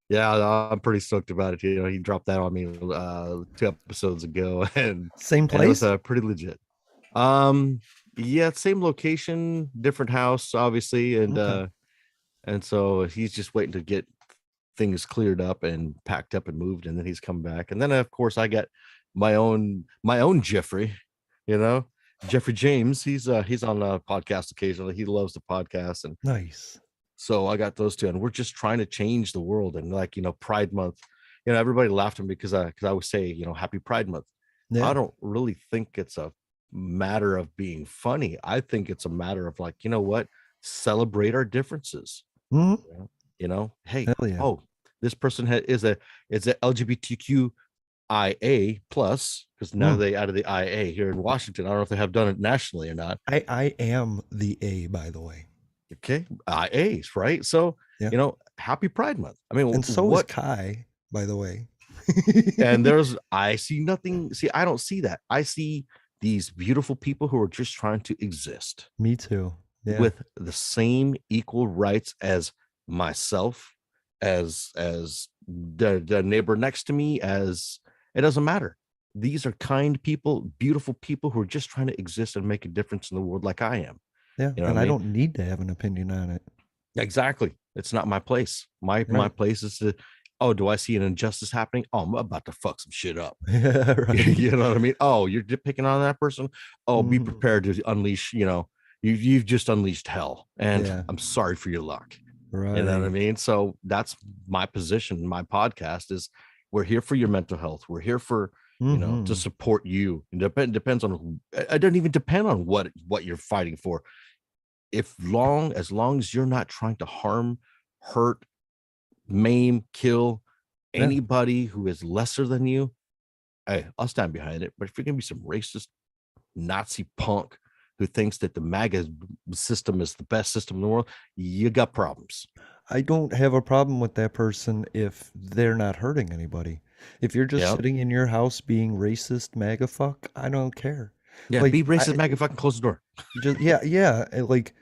I'm pretty stoked about it. He dropped that on me 2 episodes ago, and Same it was place? pretty legit. Um, yeah, same location, different house, obviously, Okay. and so he's just waiting to get things cleared up and packed up and moved, and then he's come back. And then of course I got my own Jeffrey, you know, Jeffrey James. He's on a podcast occasionally. He loves the podcast, and Nice. so I got those two, and we're just trying to change the world. And like Pride Month, everybody laughed at me because I would say Happy Pride Month. I Yeah. don't really think it's a matter of being funny. I think it's a matter of like what, celebrate our differences. Mhm. Hey, Hell yeah. oh, this person is a LGBTQIA plus, because now Mm. they added the IA here in Washington. I don't know if they have done it nationally or not. I am the A, by the way. Okay, IAs, right? So Yeah. happy Pride Month. I mean, And so is what? Kai, by the way. And I see nothing. See, I don't see that. I see these beautiful people who are just trying to exist Me too. Yeah. with the same equal rights as myself, as the neighbor next to me, as it doesn't matter. These are kind people, beautiful people who are just trying to exist and make a difference in the world like I am. Yeah. You know what And I I mean? don't need to have an opinion on it. Exactly. It's not my place. My Right. place is to, oh, do I see an injustice happening? Oh, I'm about to fuck some shit up. Yeah, right. You know what I mean? Oh, you're picking on that person. Oh, be Mhm. prepared to unleash. You've just unleashed hell, and Yeah. I'm sorry for your luck. You know what I Right. mean? So that's my position. My podcast is, we're here for your mental health. We're here for to Mhm. support you. And depends on it doesn't even depend on what you're fighting for. As long as you're not trying to harm, hurt, maim, kill Yeah. anybody who is lesser than you, hey, I'll stand behind it. But if you're gonna be some racist Nazi punk who thinks that the MAGA system is the best system in the world, you got problems. I don't have a problem with that person if they're not hurting anybody. If you're just Yeah. sitting in your house being racist, MAGA fuck, I don't care. Yeah. Be Like racist, I Maggie, fucking close the door. just yeah, yeah, like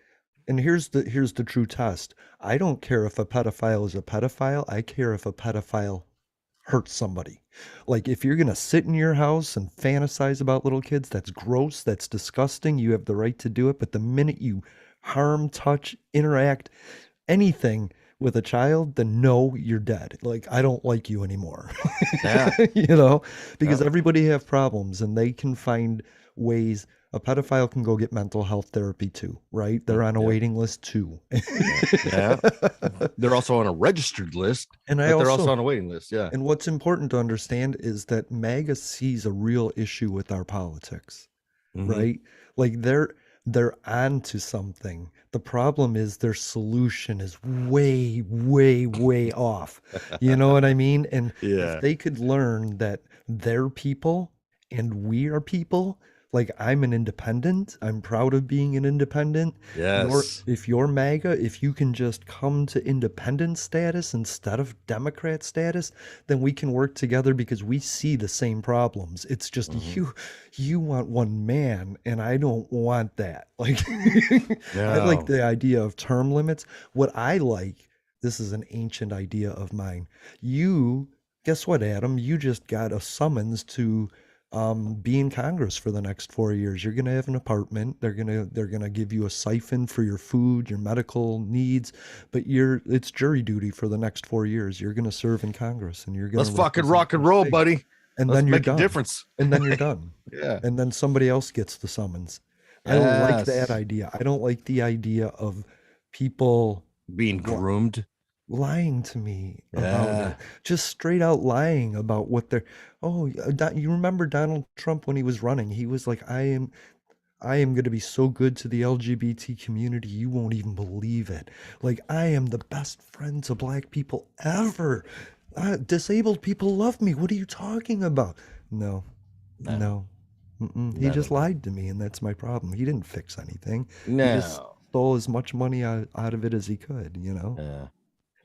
and here's the true test. I don't care if a pedophile is a pedophile. I care if a pedophile hurts somebody. Like if you're gonna sit in your house and fantasize about little kids, that's gross, that's disgusting. You have the right to do it, but the minute you harm, touch, interact anything with a child, then no, you're dead. Like I don't like you anymore. Yeah. You know, Yeah. because everybody have problems and they can find ways. A pedophile can go get mental health therapy too, right? They're on a Yeah. waiting list too. Yeah. Yeah. They're also on a registered list, And I but they're also also on a waiting list. Yeah. and what's important to understand is that MAGA sees a real issue with our politics, Hmm. right? Like they're onto something. The problem is their solution is way, way, way off. You know what I mean? And if Yeah. they could learn that they're people and we are people, like I'm an independent, I'm proud of being an independent. Yes. If you're MAGA, if you can just come to independent status instead of Democrat status, then we can work together because we see the same problems. It's just Hmm. you want one man and I don't want that. Like I like No. the idea of term limits. What I like, this is an ancient idea of mine. You guess what, Adam? You just got a summons to be in Congress for the next 4 years. You're gonna have an apartment. They're gonna give you a siphon for your food, your medical needs, but it's jury duty for the next 4 years. You're gonna serve in Congress and you're Let's gonna fucking represent rock and your roll, state. buddy. And Let's then you're make a done. difference. And then you're done. Yeah. And then somebody else gets the summons. I like that Yes. idea. I don't like the idea of people Being li- groomed. lying to me about Yeah. it. Just straight out lying about what they're. Oh, you remember Donald Trump when he was running? He was like, I am going to be so good to the LGBT community, you won't even believe it. Like, I am the best friend to black people ever. Disabled people love me. What are you talking about? No, No. no. Mm-mm. He None just of it. lied to me, and that's my problem. He didn't fix anything. He just No. stole as much money out of it as he could, you know? Yeah.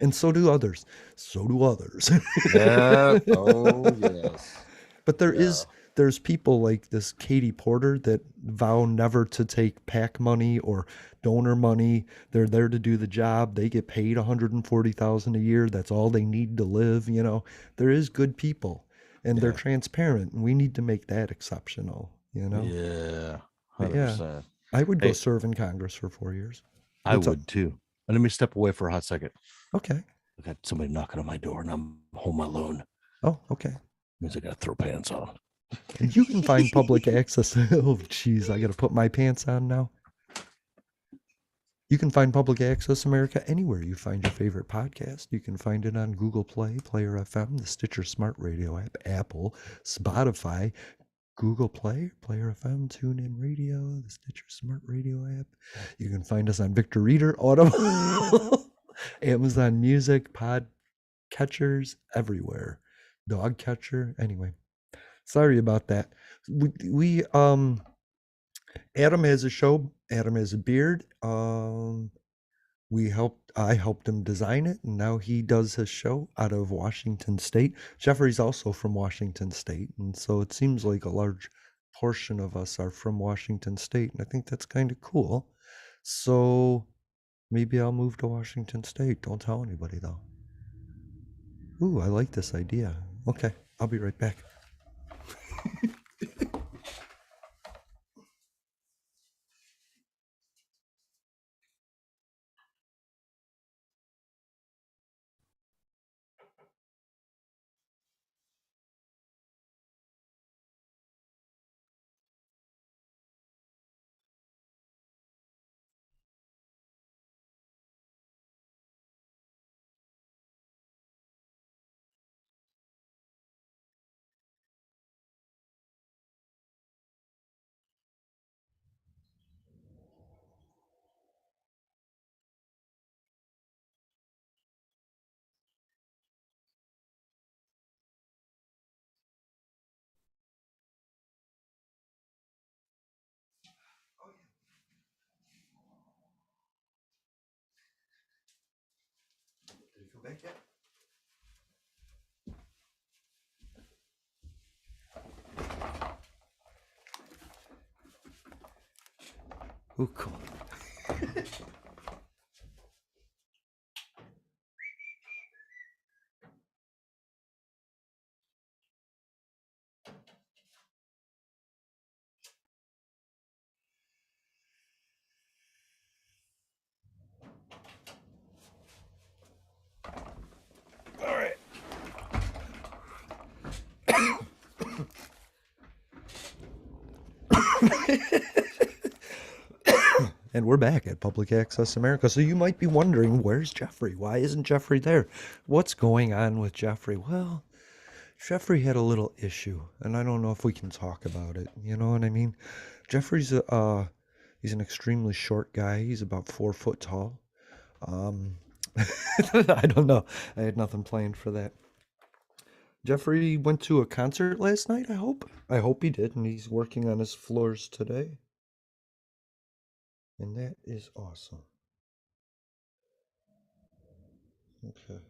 And so do others. So do others. Yeah. Oh yes. But Yeah. there's people like this Katie Porter that vow never to take PAC money or donor money. They're there to do the job. They get paid 140,000 a year. That's all they need to live, you know. There is good people and they're Yeah. transparent and we need to make that exceptional, you know. Yeah. But yeah, 100%. I would go Hey, serve in Congress for 4 years. I What's up? would too. And let me step away for a hot second. Okay. I got somebody knocking on my door and I'm home alone. Oh, okay. Means I gotta throw pants on. And you can find public access. Oh, jeez, I got to put my pants on now. You can find Public Access America anywhere you find your favorite podcast. You can find it on Google Play, Player FM, the Stitcher Smart Radio app, Apple, Spotify, Google Play, Player FM, TuneIn Radio, the Stitcher Smart Radio app. You can find us on Victor Reader, Audible, Amazon Music, Pod Catchers, everywhere. Dog Catcher. Anyway, sorry about that. We Adam has a show. Adam has a beard. I helped him design it, and now he does his show out of Washington State. Jeffrey's also from Washington State, and so it seems like a large portion of us are from Washington State, and I think that's kind of cool. So maybe I'll move to Washington State. Don't tell anybody though. Ooh, I like this idea. Okay, I'll be right back. Thank you. Oh, cool. All right. And we're back at Public Access America. So you might be wondering, where's Jeffrey? Why isn't Jeffrey there? What's going on with Jeffrey? Well, Jeffrey had a little issue, and I don't know if we can talk about it. You know what I mean? Jeffrey's he's an extremely short guy. He's about 4 foot tall. Um, I don't know. I had nothing planned for that. Jeffrey went to a concert last night, I hope. I hope he did, and he's working on his floors today. And that is awesome. Okay.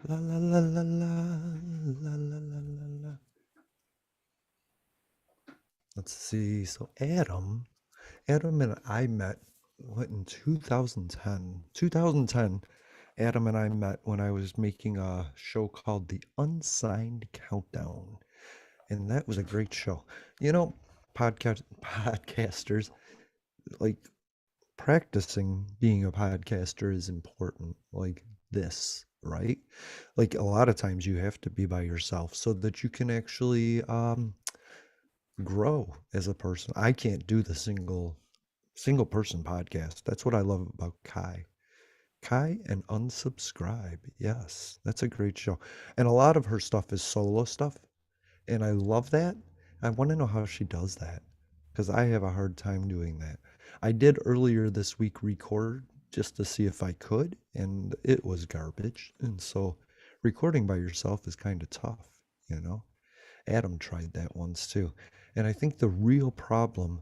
La la la la la la la la la la. Let's see. So Adam and I met what in 2010. 2010. Adam and I met when I was making a show called The Unsigned Countdown. And that was a great show. You know, podcasters like practicing being a podcaster is important like this, right? Like a lot of times you have to be by yourself so that you can actually grow as a person. I can't do the single person podcast. That's what I love about Kai and Unsubscribe. Yes, that's a great show. And a lot of her stuff is solo stuff, and I love that. I want to know how she does that because I have a hard time doing that. I did earlier this week record just to see if I could, and it was garbage. And so recording by yourself is kind of tough, you know? Adam tried that once too. And I think the real problem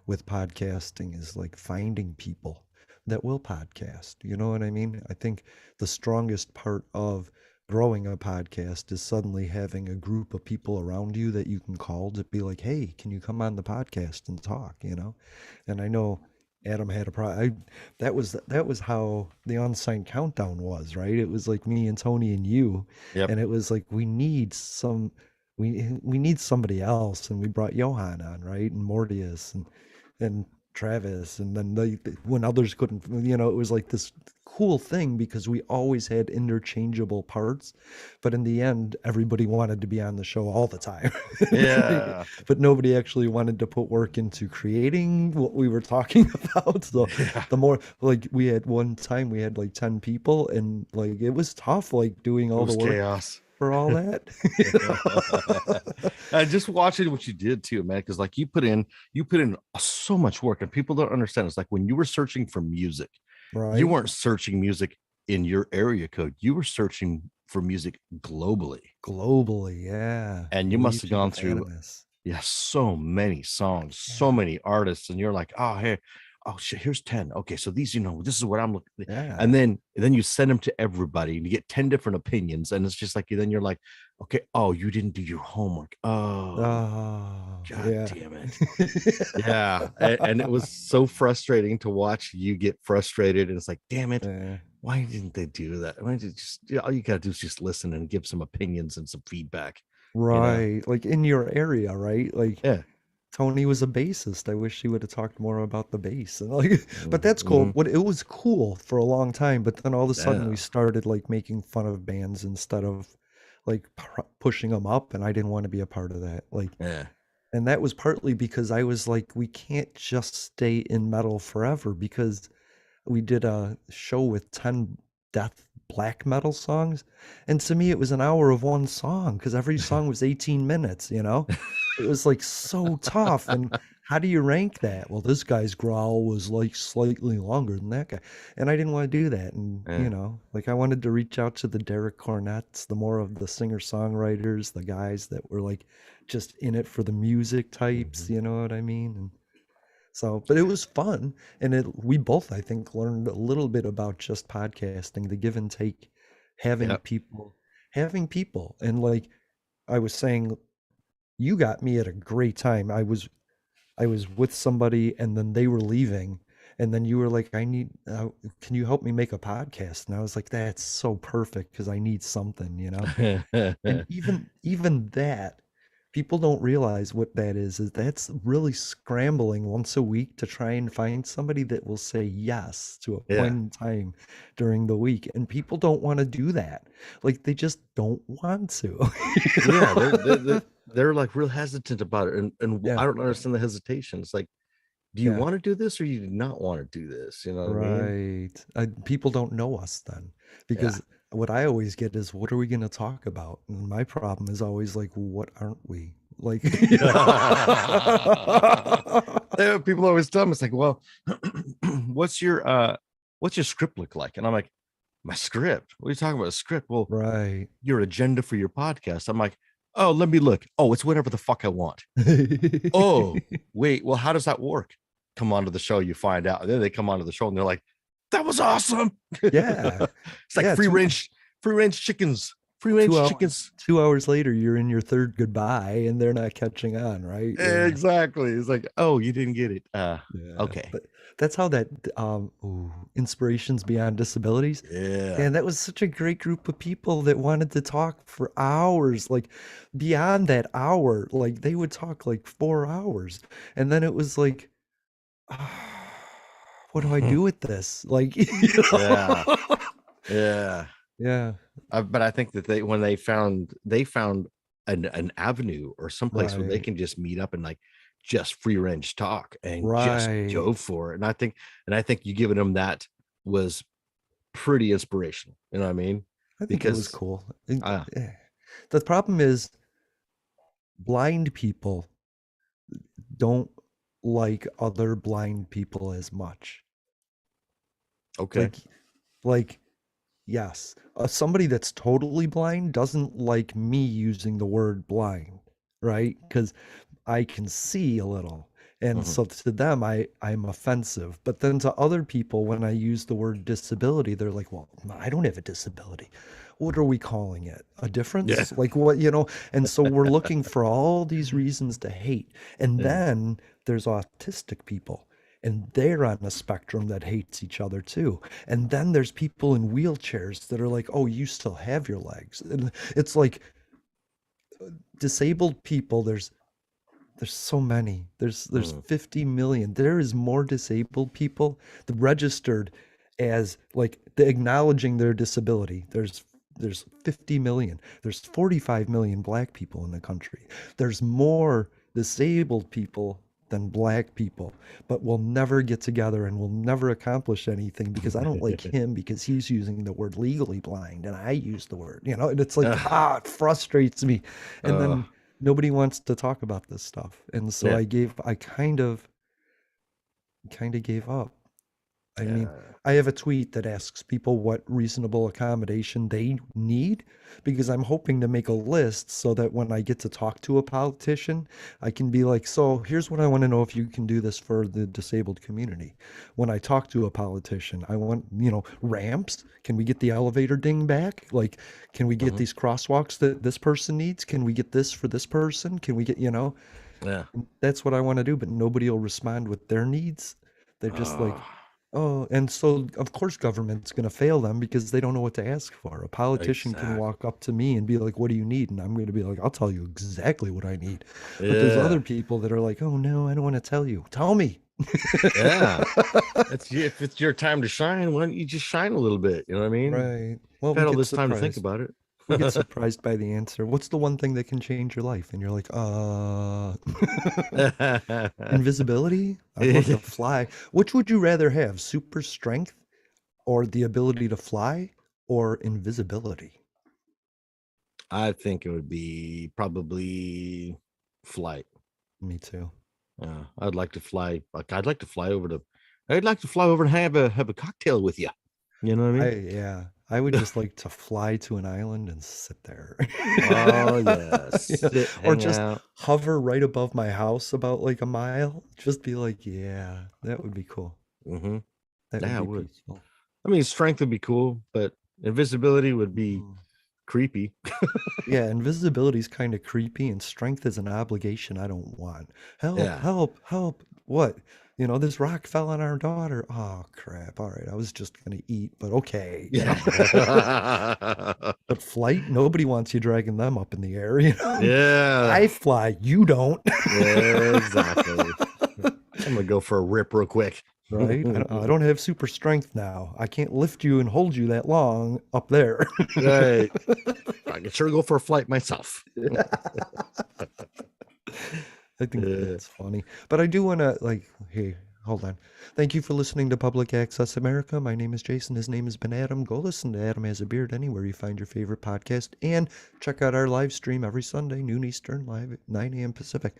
with podcasting is like finding people that will podcast. You know what I mean? I think the strongest part of growing a podcast is suddenly having a group of people around you that you can call to be like, "Hey, can you come on the podcast and talk?" You know? And I know Adam had a that was how the unsigned countdown was, right? It was like me and Tony and you, Yep. and it was like we need somebody else, and we brought Johan on, right? And Mortius and Travis, and then when others couldn't, you know, it was like this cool thing because we always had interchangeable parts, but in the end, everybody wanted to be on the show all the time. Like, Yeah. but nobody actually wanted to put work into creating what we were talking about. So Yeah. the more like we had one time we had like 10 people, and like it was tough like doing It all the was work chaos. for all that. You know? Just watching what you did too, man, because like you put in so much work, and people don't understand. It's like when you were searching for music, you Right? weren't searching music in your area code. You were searching for music globally, Globally, yeah. and you must have Luigi gone with through Animus. so many songs, so Yeah. many artists, and you're like, oh hey, oh shit, here's 10. Okay, so these, this is what I'm looking. And Yeah. then you send them to everybody, and you get 10 different opinions, and it's just like then you're like, okay, oh, you didn't do your homework. Oh, Oh, god yeah. damn it. Yeah. And it was so frustrating to watch you get frustrated, and it's like, damn it, Yeah. why didn't they do that? Why did you just, all you gotta do is just listen and give some opinions and some feedback, you know? Right. Like in your area, right? Like Yeah. Tony was a bassist. I wish he would have talked more about the bass. And like, but that's cool. Mm-hmm. What it was cool for a long time, but then all of a sudden we Yeah. started like making fun of bands instead of like pushing them up, and I didn't want to be a part of that. Like, Yeah. and that was partly because I was like, we can't just stay in metal forever because we did a show with 10 death black metal songs, and to me it was an hour of one song because every song was 18 minutes, you know? It was like so tough. And how do you rank that? Well, this guy's growl was like slightly longer than that guy, and I didn't want to do that. And Yeah. like I wanted to reach out to the Derek Cornettes, the more of the singer songwriters, the guys that were like just in it for the music types, Mhm. you know what I mean? And So, but it was fun, and we both, I think, learned a little bit about just podcasting, the give and take, having Yeah. people, having people, and like I was saying, you got me at a great time. I was with somebody, and then they were leaving, and then you were like, "I need, can you help me make a podcast?" And I was like, "That's so perfect because I need something, you know." And even that, people don't realize what that is that's really scrambling once a week to try and find somebody that will say yes to a point Yeah. in time during the week. And people don't want to do that. Like they just don't want to. You Yeah, know? they're like real hesitant about it, and Yeah, I don't understand the hesitation. It's like, do you yeah. want to do this or you do not want to do this? You know what I mean? Right. People don't know us then Yeah. because what I always get is, what are we going to talk about? And my problem is always like, what aren't we? Like, you know? Yeah, people always tell me, it's like, well, what's your script look like? And I'm like, my script? What are you talking about? A script? Well, Right. your agenda for your podcast. I'm like, oh, let me look. Oh, it's whatever the fuck I want. Oh, wait, well, how does that work? Come onto the show, you find out. And then they come onto the show and they're like, that was awesome. Yeah. It's like Yeah, free range chickens, free two range hours chickens. 2 hours later, you're in your third goodbye and they're not catching on, right? Yeah. Exactly. It's like, oh, you didn't get it. Yeah. Okay. But that's how that Inspirations Beyond Disabilities. Yeah. And that was such a great group of people that wanted to talk for hours, like beyond that hour. Like they would talk like 4 hours. And then it was like, what do I do with this? Like, you Yeah. know? Yeah. Yeah, But I think that they found an avenue or someplace where they right. can just meet up and like just free range talk and just Right. go for it. And I think you giving them that was pretty inspirational. You know what I mean? I think it was Because cool. uh, The problem is blind people don't like other blind people as much. okay. Like, like, yes, somebody that's totally blind doesn't like me using the word blind, right? Because I can see a little. And Mhm. so to them, I'm offensive. But then to other people, when I use the word disability, they're like, well, I don't have a disability. What are we calling it? A Yeah. difference? Like what, you know? And so we're looking for all these reasons to hate. And Yeah. then there's autistic people. And they're on a spectrum that hates each other too. And then there's people in wheelchairs that are like, oh, you still have your legs. And it's like disabled people, there's so many. There's Mm. 50 million. There is more disabled people the registered as like the acknowledging their disability. There's 50 million. There's 45 million black people in the country. There's more disabled people than black people, but we'll never get together and we'll never accomplish anything because I don't like him because he's using the word legally blind and I use the word, you know, and it's like, it frustrates me. And uh, then nobody wants to talk about this stuff. And so yeah. I kind of gave up. I mean, Yeah. I have a tweet that asks people what reasonable accommodation they need because I'm hoping to make a list so that when I get to talk to a politician, I can be like, so here's what I want to know if you can do this for the disabled community. When I talk to a politician, I want, ramps. Can we get the elevator ding back? Like, can we get Mhm. these crosswalks that this person needs? Can we get this for this person? Can we get, Yeah. that's what I want to do, but nobody will respond with their needs. They're just Uh, like, oh, and so of course government's going to fail them because they don't know what to ask for. A politician can exactly. walk up to me and be like, "What do you need?" And I'm going to be like, "I'll tell you exactly what I need." But there's other Yeah. people that are like, "Oh no, I don't want to tell you. Tell me." Yeah. If it's your time to shine, why don't you just shine a little bit? You know what I mean? You've Right. Well, had all this time to think about We get it. surprised by the answer. What's the one thing that can change your life? And you're like, invisibility? I'd love to fly. Which would you rather have, super strength or the ability to fly or invisibility? I think it would be probably flight. Me too. I'd like to fly. Like I'd like to fly over to. I'd like to fly over and have a cocktail with you. You know what I mean? Yeah. I would just like to fly to an island and sit there. Oh yeah, Yeah, sit, or hang just out. hover right above my house about like a mile. Just be like, yeah, that would be cool. Mm-hmm. That would Yeah, I be would. peaceful. I mean, strength would be cool, but invisibility would be Mhm. creepy. Yeah, invisibility is kind of creepy, and strength is an obligation I don't want. Help, Yeah. help, help. What? This rock fell on our daughter. Oh, crap. All right. I was just going to eat, but okay. Yeah. But flight, nobody wants you dragging them up in the air. Yeah. I fly, you don't. Exactly. I'm gonna go for a rip real quick. Right? I don't have super strength now. I can't lift you and hold you that long up there. Right. I can sure go for a flight myself. I think Yeah. that's funny. But I do want to, like, hey, hold on. Thank you for listening to Public Access America. My name is Jason. His name has been Adam. Go listen to Adam Has a Beard anywhere you find your favorite podcast. And check out our live stream every Sunday, noon Eastern, live at 9 a.m. Pacific.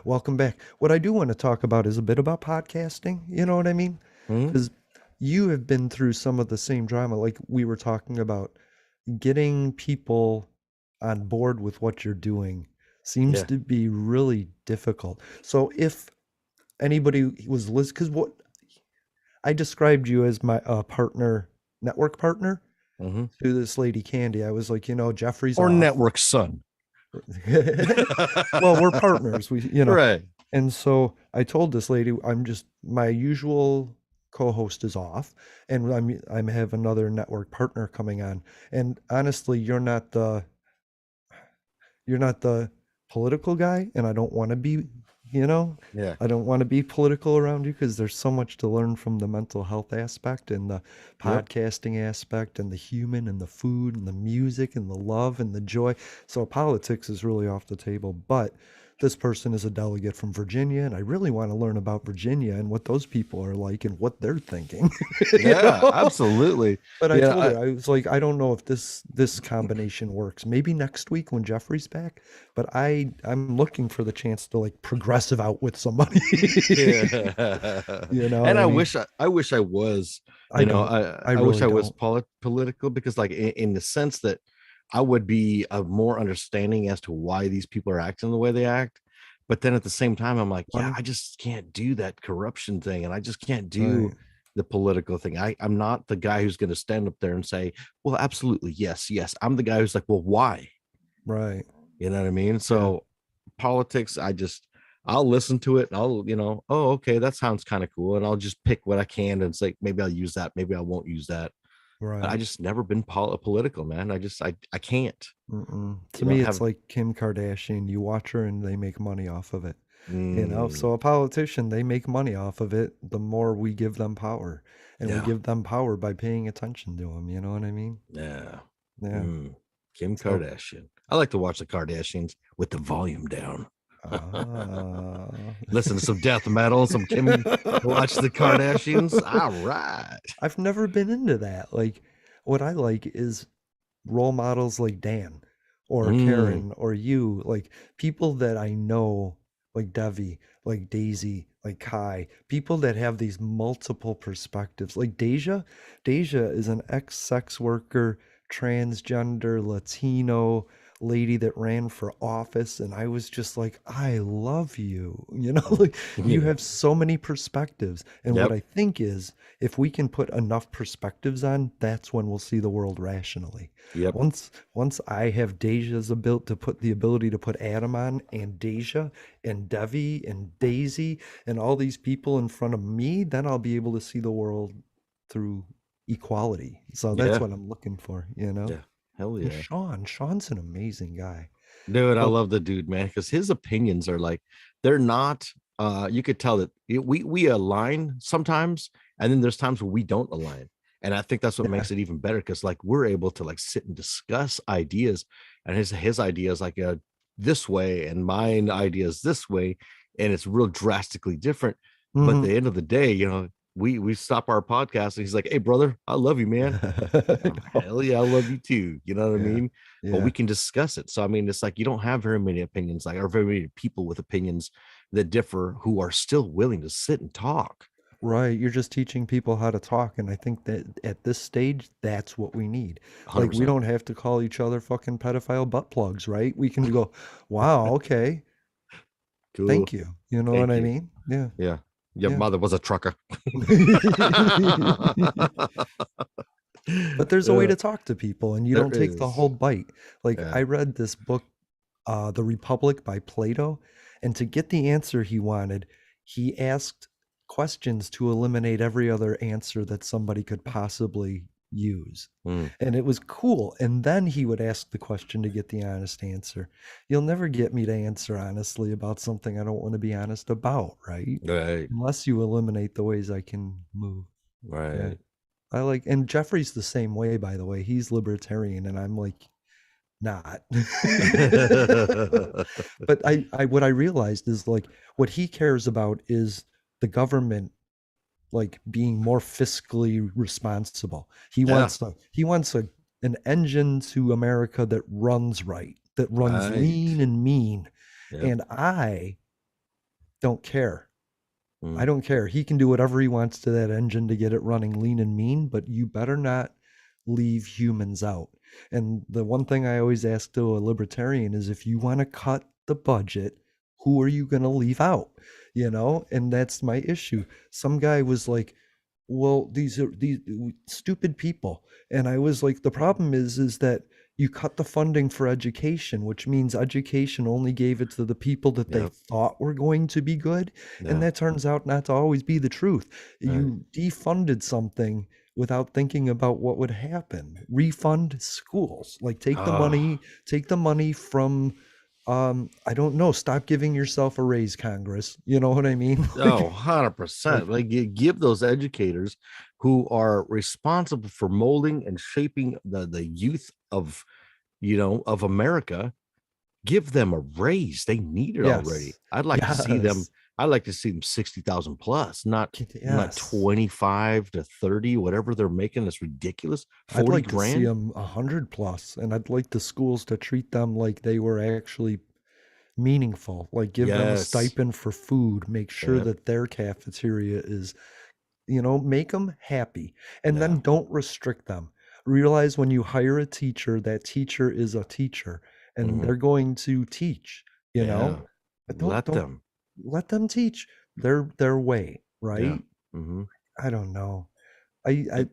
Welcome back. What I do want to talk about is a bit about podcasting. You know what I mean? Mhm. Because you have been through some of the same drama. Like we were talking about getting people on board with what you're doing seems Yeah. to be really difficult. So if anybody was listening, because what I described you as my partner, network partner Hmm. to this lady Candy. I was like, Jeffrey's Or off. network son. Well, we're partners. Right. And so I told this lady, I'm just my usual co-host is off, and I'm have another network partner coming on. And honestly, you're not the political guy, and I don't want to be, you know, Yeah. I don't want to be political around you because there's so much to learn from the mental health aspect and the Yep. podcasting aspect and the human and the food and the music and the love and the joy. So politics is really off the table, but this person is a delegate from Virginia, and I really want to learn about Virginia and what those people are like and what they're thinking. you Yeah, know? absolutely. But I Yeah, told her, I was like, I don't know if this combination works. Maybe next week when Jeffrey's back, but I'm looking for the chance to like progressive out with somebody. yeah. You know what And I I mean? wish I wish I was, I don't. I I wish really I was don't. political, because like in the sense that I would be a more understanding as to why these people are acting the way they act. But then at the same time, I'm like, yeah, Funny, I just can't do that corruption thing, and I just can't do right? the political thing. I'm not the guy who's going to stand up there and say, well, absolutely, yes, yes. I'm the guy who's like, well, why? Right. You know what I mean? Yeah. So politics, I'll listen to it and I'll, oh, okay, that sounds kind of cool. And I'll just pick what I can and say, maybe I'll use that, maybe I won't use that. But I Right. just never been political, man. I can't, Mm-mm. To you know, me, it's have like Kim Kardashian. You watch her and they make money off of it. mm, So a politician, they make money off of it the more we give them power. And we yeah, give them power by paying attention to them. You know what I mean? yeah. Yeah. Mm, Kim So, Kardashian. I like to watch the Kardashians with the volume down. ah. Listen to some death metal, some Kim, watch the Kardashians. All right. I've never been into that. Like, what I like is role models like Dan or Mm, Karen or you, like people that I know, like Devi, like Daisy, like Kai, people that have these multiple perspectives. Like Deja. Deja is an ex-sex worker, transgender, Latino lady that ran for office. And I was just like, I love you. Like you yeah. have so many perspectives. And what Yep. I think is if we can put enough perspectives on, that's when we'll see the world rationally. Yep. Once I have Deja's ability to put Adam on and Deja and Devi and Daisy and all these people in front of me, then I'll be able to see the world through equality. So that's Yeah. what I'm looking for. Yeah. Hell And yeah. Sean's an amazing guy. Dude, I So love the dude, man, because his opinions are like, they're not you could tell that we align sometimes, and then there's times where we don't align. And I think that's what yeah. makes it even better, because like we're able to like sit and discuss ideas, and his ideas like this way and mine ideas this way, and it's real drastically different. But at Mhm. the end of the day, we stop our podcast and he's like, hey brother, I love you, man. I know. Hell yeah, I love you too. You know what I Yeah. mean? But we Yeah. can discuss it. So I mean, it's like you don't have very many opinions, like or very many people with opinions that differ who are still willing to sit and talk. Right, you're just teaching people how to talk, and I think that at this stage, that's what we need. Like, we 100%. don't have to call each other fucking pedophile butt plugs, right? We can go, "Wow, okay, Cool. thank you." You know what Thank I you. mean? Yeah, Yeah. Your yeah. mother was a trucker. But there's a way Uh, to talk to people, and you there don't take the whole is. bite. Like, Yeah. I read this book, The Republic by Plato, and to get the answer he wanted, he asked questions to eliminate every other answer that somebody could possibly use. Mm, And it was cool. And then he would ask the question to get the honest answer. You'll never get me to answer honestly about something I don't want to be honest about, right? right. Unless you eliminate the ways I can move. Yeah. Right. I like, and Jeffrey's the same way, by the way. He's libertarian, and I'm like, not. But what I realized is like what he cares about is the government like being more fiscally responsible. Yeah. He wants an engine to America that runs right, that runs Right. lean and mean. Yep. And I don't care. I Mm, don't care. He can do whatever he wants to that engine to get it running lean and mean, but you better not leave humans out. And the one thing I always ask to a libertarian is if you want to cut the budget, who are you going to leave out? You know, and that's my issue. Some guy was like, well, these are these stupid people. And I was like, the problem is that you cut the funding for education, which means education only gave it to the people that they yep. thought were going to be good. And Yeah. that turns out not to always be the truth. Right. You defunded something without thinking about what would happen. Refund schools. Like Oh, take the money from I don't know, stop giving yourself a raise, Congress. You know what I mean? oh, Like 100%. Like you give those educators who are responsible for molding and shaping the youth of, of America, give them a raise. They need it already. yes. I'd like to see them. Yes. I'd like to see them 60,000 plus, not Yes. 25 to 30, whatever they're making. That's ridiculous. I'd 40 like to see grand. them 100 plus, and I'd like the schools to treat them like they were actually meaningful, like give them a Yes. stipend for food, make sure Yep. that their cafeteria is, make them happy, and Yeah. then don't restrict them. Realize when you hire a teacher, that teacher is a teacher, and Hmm. they're going to teach, you know? Yeah. But Let don't them. let them teach their way, Yeah. right? Hmm. I don't know. I I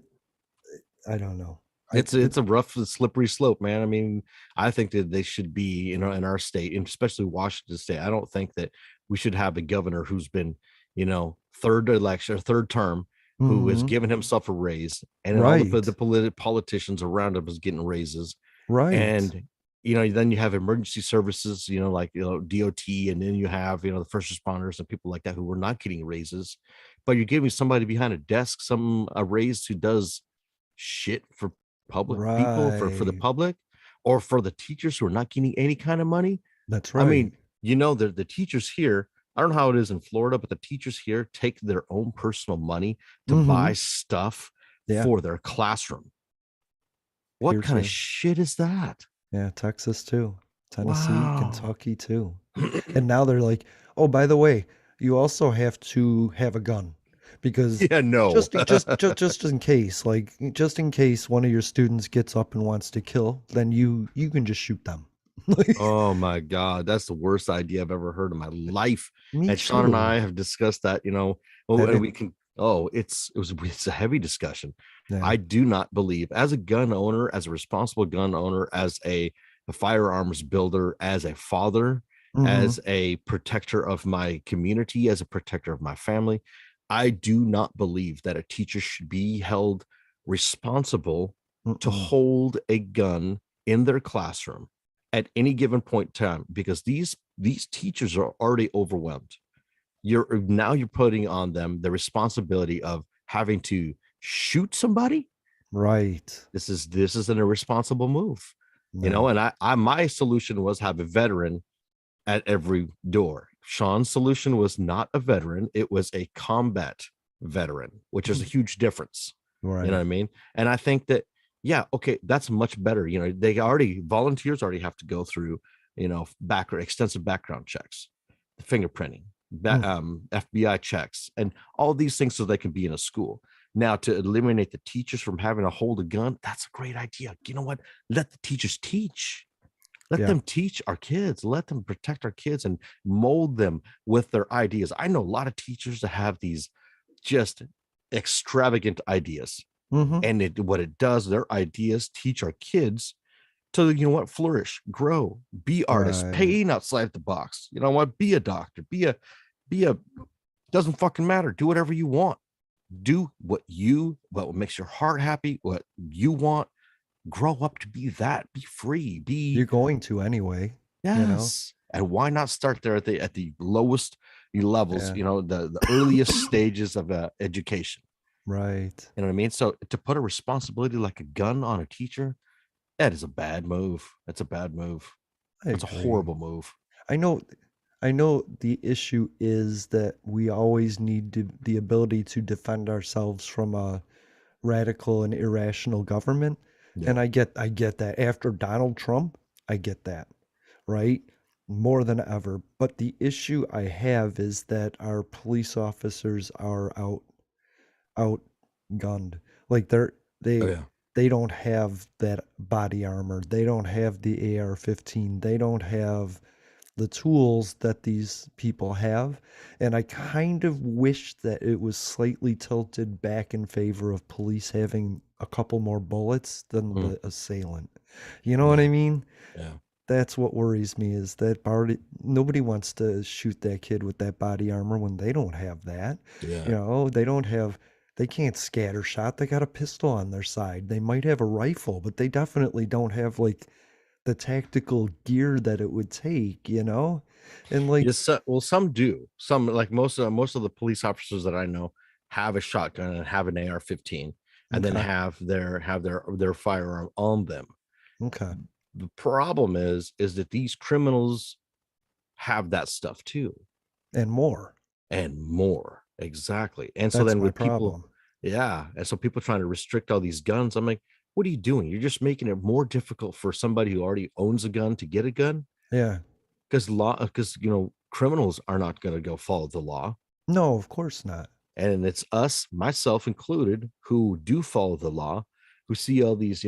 I don't know. I It's a rough, slippery slope, man. I mean, I think that they should be, in our state, and especially Washington State. I don't think that we should have a governor who's been, third election or third term, who has Mhm. given himself a raise, and then all the Right. politicians around him is getting raises, Right. and then you have emergency services, like DOT, and then you have the first responders and people like that who were not getting raises, but you're giving somebody behind a desk a raise who does shit for public people, for the Right. public, or for the teachers who are not getting any kind of money. That's I right. mean, the teachers here, I don't know how it is in Florida, but the teachers here take their own personal money to buy Mhm. stuff Yeah. for their classroom. What Here kind of too. shit is that? Yeah, Texas too. Tennessee, Wow. Kentucky too. And now they're like, "Oh, by the way, you also have to have a gun because Yeah, no. just in case, like just in case one of your students gets up and wants to kill, then you can just shoot them." Oh my God, that's the worst idea I've ever heard in my life. Me And Sean and too. I have discussed that, oh, That and it, we can, it's a heavy discussion. yeah. I do not believe, as a gun owner, as a responsible gun owner, as a firearms builder, as a father, Mhm. as a protector of my community, as a protector of my family, I do not believe that a teacher should be held responsible to Mm-mm. hold a gun in their classroom at any given point in time, because these teachers are already overwhelmed. You're putting on them the responsibility of having to shoot somebody. Right. This is an irresponsible move, No. and I my solution was have a veteran at every door. Sean's solution was not a veteran, it was a combat veteran, which is a huge difference. You know what Right. I mean? And I think that, yeah, okay, that's much better. Volunteers already have to go through, extensive background checks, the fingerprinting. Mm. FBI checks, and all these things so they can be in a school. Now, to eliminate the teachers from having to hold a gun, that's a great idea. You know what? Let the teachers teach. Let Yeah. them teach our kids. Let them protect our kids and mold them with their ideas. I know a lot of teachers that have these just extravagant ideas. Mm-hmm. And what it does, their ideas teach our kids to, you know what, flourish, grow, be artists, Right. paint outside the box. You know what? Be a doctor, be a doesn't fucking matter. Do whatever you want. Do what makes your heart happy, what you want. Grow up to be that. Be free. You're Be going to anyway, you know? yes. And why not start there at the lowest levels, Yeah. the earliest stages of education. Right. You know what I mean? So to put a responsibility like a gun on a teacher, that is a bad move. That's a bad move. I That's a agree. horrible move. I know I know the issue is that we always need the ability to defend ourselves from a radical and irrational government. Yeah. And I get that. After Donald Trump, I get that, right? More than ever. But the issue I have is that our police officers are outgunned. Like Oh they yeah. they don't have that body armor. They don't have the AR-15. They don't have the tools that these people have. And I kind of wish that it was slightly tilted back in favor of police having a couple more bullets than Mm, the assailant. You know what yeah. I mean? Yeah. That's what worries me is that nobody wants to shoot that kid with that body armor when they don't have that. Yeah. They can't scatter shot. They got a pistol on their side. They might have a rifle, but they definitely don't have like the tactical gear that it would take, you know? And like, Yes, well, some do. Some like most of the police officers that I know have a shotgun and have an AR-15, and then okay, have their firearm on them. okay, The problem is that these criminals have that stuff too, and more. and more. Exactly. And so That's then my with people, problem. yeah, and so people trying to restrict all these guns, I'm like, what are you doing? You're just making it more difficult for somebody who already owns a gun to get a gun, Yeah. because criminals are not going to go follow the law. No, of course not. And it's us, myself included, who do follow the law, who see all these,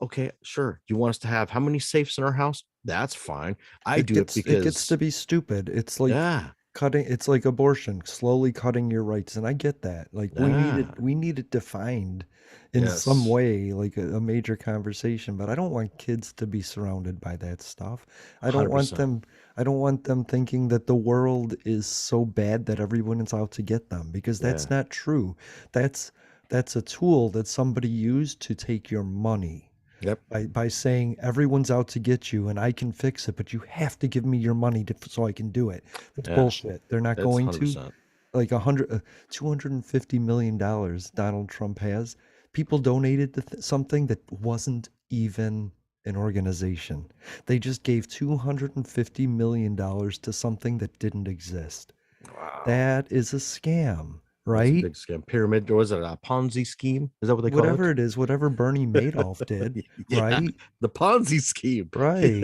okay, sure. You want us to have how many safes in our house? That's fine. I do it It gets to because, be stupid. It's like yeah, it's like abortion, slowly cutting your rights. And I get that. Like yeah, we need it defined in some yes, way, like a major conversation, but I don't want kids to be surrounded by that stuff. hundred percent. I don't want them thinking that the world is so bad that everyone is out to get them because that's Yeah, not true. That's that's a tool that somebody used to take your money yep, by saying everyone's out to get you and I can fix it, but you have to give me your money so I can do it. That's yeah, bullshit. They're not that's going hundred to. percent. Like $250 million Donald Trump has. People donated to something that wasn't even an organization. They just gave $250 million to something that didn't exist. Wow, That is a scam, that's a right? big scam. Pyramid, or was it a Ponzi scheme? Is that what they call Whatever it? it is, whatever Bernie Madoff did, Yeah, right? the Ponzi scheme. Right.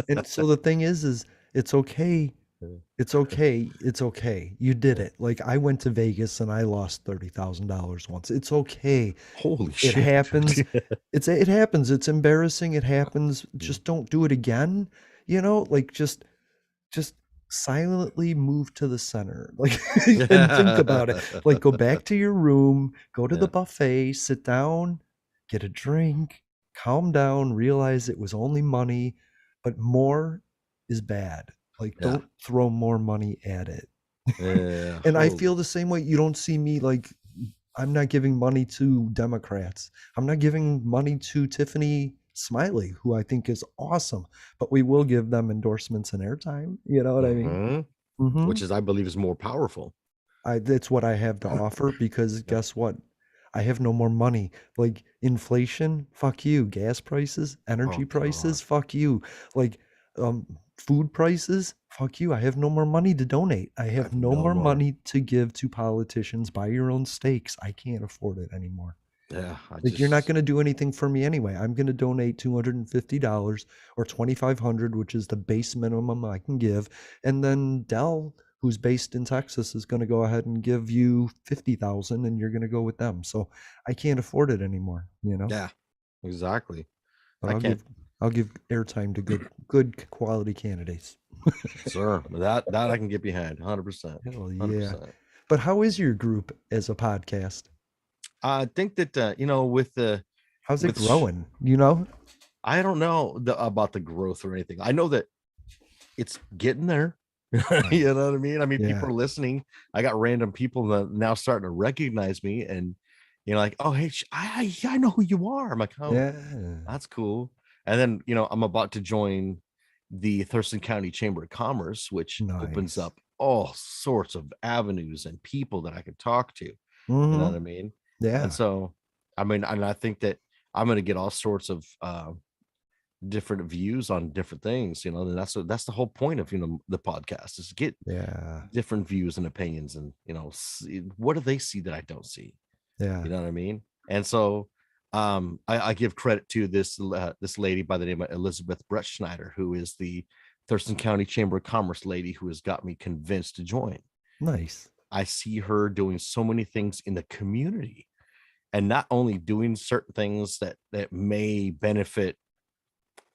And so the thing is it's okay. It's okay. It's okay. You did it. Like I went to Vegas and I lost $30,000 once. It's okay. Holy It shit. happens. It happens. It's embarrassing. It happens. Just don't do it again. Like just silently move to the center. Like and think about it. Like go back to your room, go to the Yeah, buffet, sit down, get a drink, calm down, realize it was only money, but more is bad. Like yeah, don't throw more money at it. yeah. And I Holy, feel the same way. You don't see me like I'm not giving money to Democrats. I'm not giving money to Tiffany Smiley, who I think is awesome, but we will give them endorsements and airtime. You know what I mean? hmm Mm-hmm. which is, I believe, is more powerful. That's what I have to offer because Yeah. guess what? I have no more money. Like inflation, fuck you. Gas prices, energy Oh God, prices, fuck you. Like food prices, fuck you. I have no more money to donate. I I have have no no more more. money to give to politicians. Buy your own steaks. I can't afford it anymore. Yeah, I Like you're not just, going to do anything for me anyway. I'm going to donate $250 or 2,500, which is the base minimum I can give, and then Dell who's based in Texas is going to go ahead and give you 50,000 and you're going to go with them. So I can't afford it anymore, you know. Yeah, exactly. But I can't, I'll give airtime to good quality candidates. sir. That I can get behind, 100%, Hell yeah. 100%. But how is your group as a podcast? I think that with the How's it with sh- growing? You know? I don't know about the growth or anything. I know that it's getting there. You Nice. know what I mean? I mean, people Yeah. are listening. I got random people that now starting to recognize me, and like, oh hey, I know who you are. I'm like, oh, Yeah. that's cool. And then I'm about to join the Thurston County Chamber of Commerce, which opens Nice. up all sorts of avenues and people that I can talk to. You know Mm-hmm. what I mean? And Yeah. so, I mean, and I think that I'm going to get all sorts of different views on different things. And that's the whole point of the podcast is get Yeah. different views and opinions, and see, what do they see that I don't see? Yeah. You know what I mean? And so, I give credit to this lady by the name of Elizabeth Brett Schneider, who is the Thurston County Chamber of Commerce lady who has got me convinced to join. Nice. I see her doing so many things in the community, and not only doing certain things that may benefit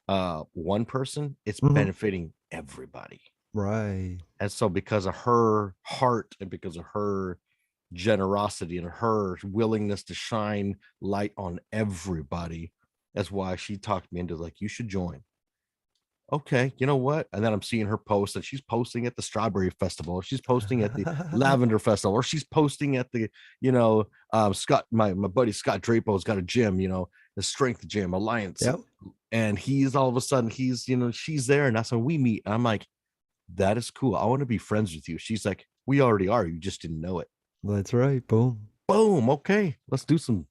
one person, it's Mm-hmm. benefiting everybody. Right. And so, because of her heart and because of her generosity and her willingness to shine light on everybody, that's why she talked me into, like, you should join. Okay, you know what? And then I'm seeing her post, and she's posting at the Strawberry Festival, or she's posting at the Lavender Festival, or she's posting at the, Scott, my buddy Scott Drapo's got a gym, the Strength Gym Alliance. Yep. And he's all of a sudden, she's there, and that's when we meet. And I'm like, that is cool. I want to be friends with you. She's like, we already are. You just didn't know it. That's right. Boom. Boom. Okay, let's do something.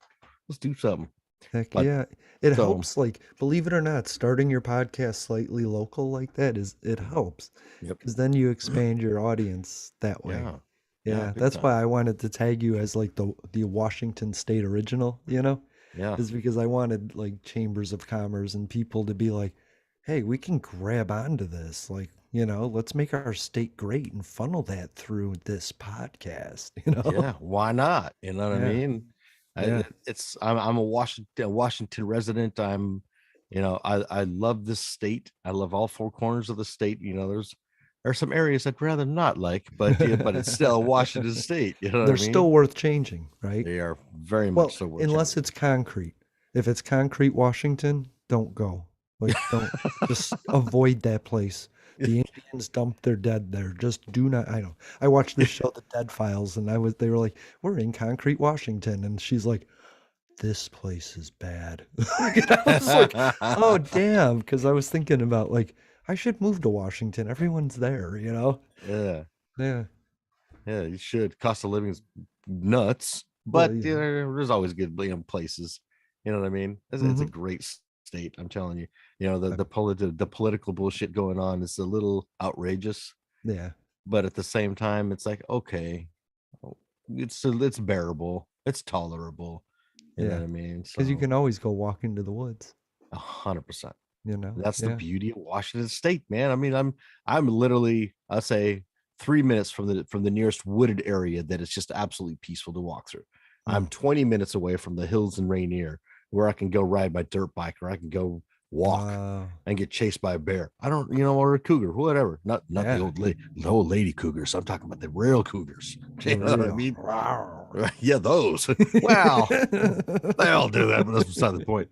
Heck But yeah. It so, helps, like, believe it or not, starting your podcast slightly local like that it helps yep. because then you expand your audience that way. Yeah. Yeah. Yeah, Big that's why time. I wanted to tag you as like the Washington State original, Yeah. is because I wanted like chambers of commerce and people to be like, hey, we can grab onto this. Like, let's make our state great and funnel that through this podcast, Yeah. Why not? You know what I Yeah, mean? yeah, I'm a Washington resident. I love this state. I love all four corners of the state. There's some areas I'd rather not like, but yeah, but it's still Washington State. You know what I they're mean? still worth changing, right? They are very Well, much so worth unless changing. it's concrete. If it's concrete Washington, don't go. Like, don't just avoid that place. The Indians dumped their dead there. Just do not. I don't. I watched this show, The Dead Files, and they were like, "We're in concrete Washington," and she's like, "This place is bad." And I was like, "Oh damn," because I was thinking about like I should move to Washington. Everyone's there. Yeah. Yeah. Yeah, you should. Cost of living is nuts, Well, but yeah. there's always good places. You know what I mean? It's a Hmm. great state. I'm telling you. The political bullshit going on is a little outrageous, Yeah. but at the same time, it's like, okay, oh, it's bearable, it's tolerable. You know Yeah. what I mean? Because you So can always go walk into the woods. 100%. You know. That's the Yeah. beauty of Washington State, man. I mean, I'm literally, I'll say, 3 minutes from the nearest wooded area that is just absolutely peaceful to walk through. I'm Mm. 20 minutes away from the hills in Rainier, where I can go ride my dirt bike, or I can go walk Wow. and get chased by a bear. I don't, or a cougar, whatever. Not Yeah. the old lady cougars. I'm talking about the real cougars. You know what I Real. mean? Rawr. Yeah, those. Wow, they all do that, but that's beside the point.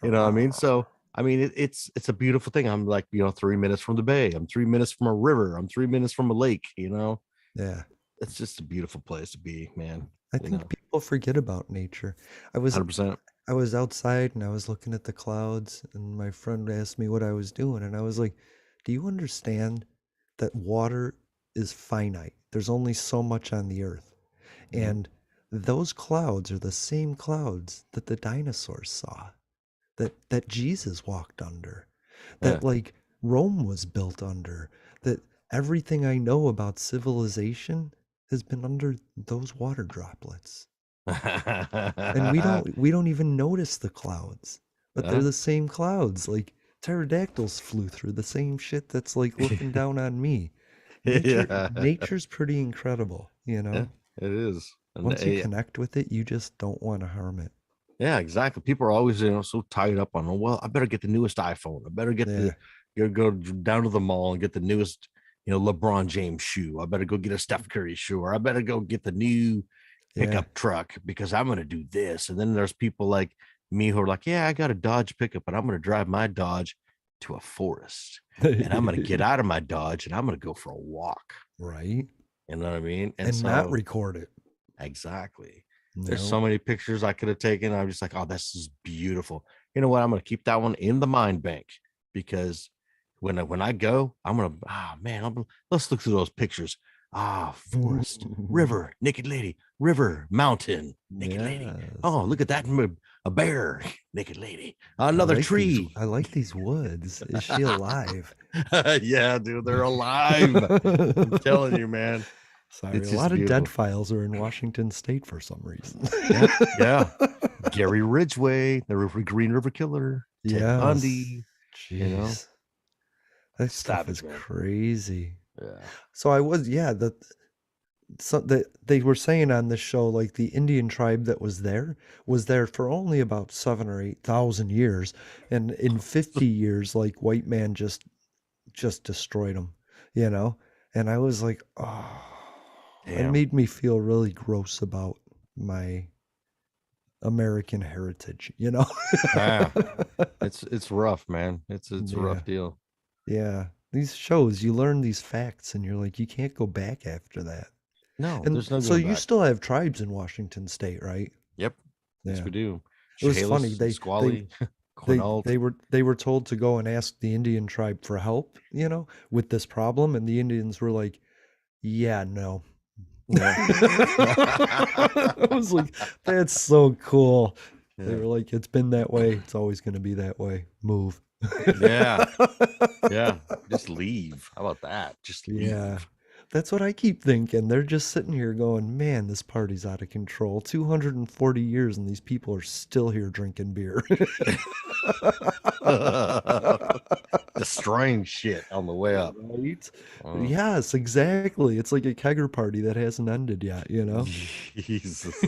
You know what I mean? Rawr. So, I mean, it's a beautiful thing. I'm like, 3 minutes from the bay. I'm 3 minutes from a river. I'm 3 minutes from a lake. Yeah. It's just a beautiful place to be, man. I think people forget about nature. I was 100%. I was outside and I was looking at the clouds and my friend asked me what I was doing and I was like, "Do you understand that water is finite? There's only so much on the earth." Mhm. And those clouds are the same clouds that the dinosaurs saw, that Jesus walked under, Yeah. that like Rome was built under, that everything I know about civilization has been under those water droplets. And we don't even notice the clouds, but they're Huh? the same clouds. Like pterodactyls flew through the same shit that's like looking down on me. Yeah, nature's pretty incredible, you yeah, know. it is. And Once you connect with it, you just don't want to harm it. yeah, exactly. People are always, so tied up on, oh, well, I better get the newest iPhone. I better get Yeah. go down to the mall and get the newest, LeBron James shoe. I better go get a Steph Curry shoe, or I better go get the new Yeah. pickup truck because I'm going to do this. And then there's people like me who are like, yeah, I got a Dodge pickup, but I'm going to drive my Dodge to a forest, and I'm going to get out of my Dodge and I'm going to go for a walk. Right. You know what I mean? And And not so, record it. exactly. There's so No. many pictures I could have taken. I'm just like, oh, this is beautiful. You know what? I'm going to keep that one in the mind bank, because when I go, I'm going to, man, let's look through those pictures. Forest, river, naked lady, river, mountain, naked lady. Yes. Oh, look at that. A bear, naked lady. I Another like these. tree. I like these woods. Is she alive? Yeah, dude, they're alive. I'm telling you, man. Sorry, It's a just lot of beautiful. dead files are in Washington State for some reason. Yeah. Gary Ridgway, the Green River Killer, Ted Yes. Bundy, Jeez. That stuff savage, is man. crazy. Yeah. So I was, yeah, that they were saying on this show, like the Indian tribe that was there for only about 7 or 8 thousand years, and in 50 years, like white man just destroyed them, you know. And I was like, oh, it Damn. made me feel really gross about my American heritage, you know. Yeah. It's rough, man. It's a Yeah, rough deal. yeah. These shows, you learn these facts, and you're like, you can't go back after that. No, And there's no so going you back. still have tribes in Washington State, right? Yep. Yes, Yeah. we do. It was funny. Chehalis and Squally, Quinault. They were told to go and ask the Indian tribe for help, you know, with this problem, and the Indians were like, "Yeah, no." Yeah. I was like, "That's so cool." They Yeah. were like, "It's been that way. It's always going to be that way. Move." Yeah. Yeah. Just leave. How about that? Just Yeah. leave. That's what I keep thinking. They're just sitting here going, man, this party's out of control. 240 years and these people are still here drinking beer. Destroying shit on the way up. Right? Uh, Yes, exactly. It's like a kegger party that hasn't ended yet, you know? Jesus,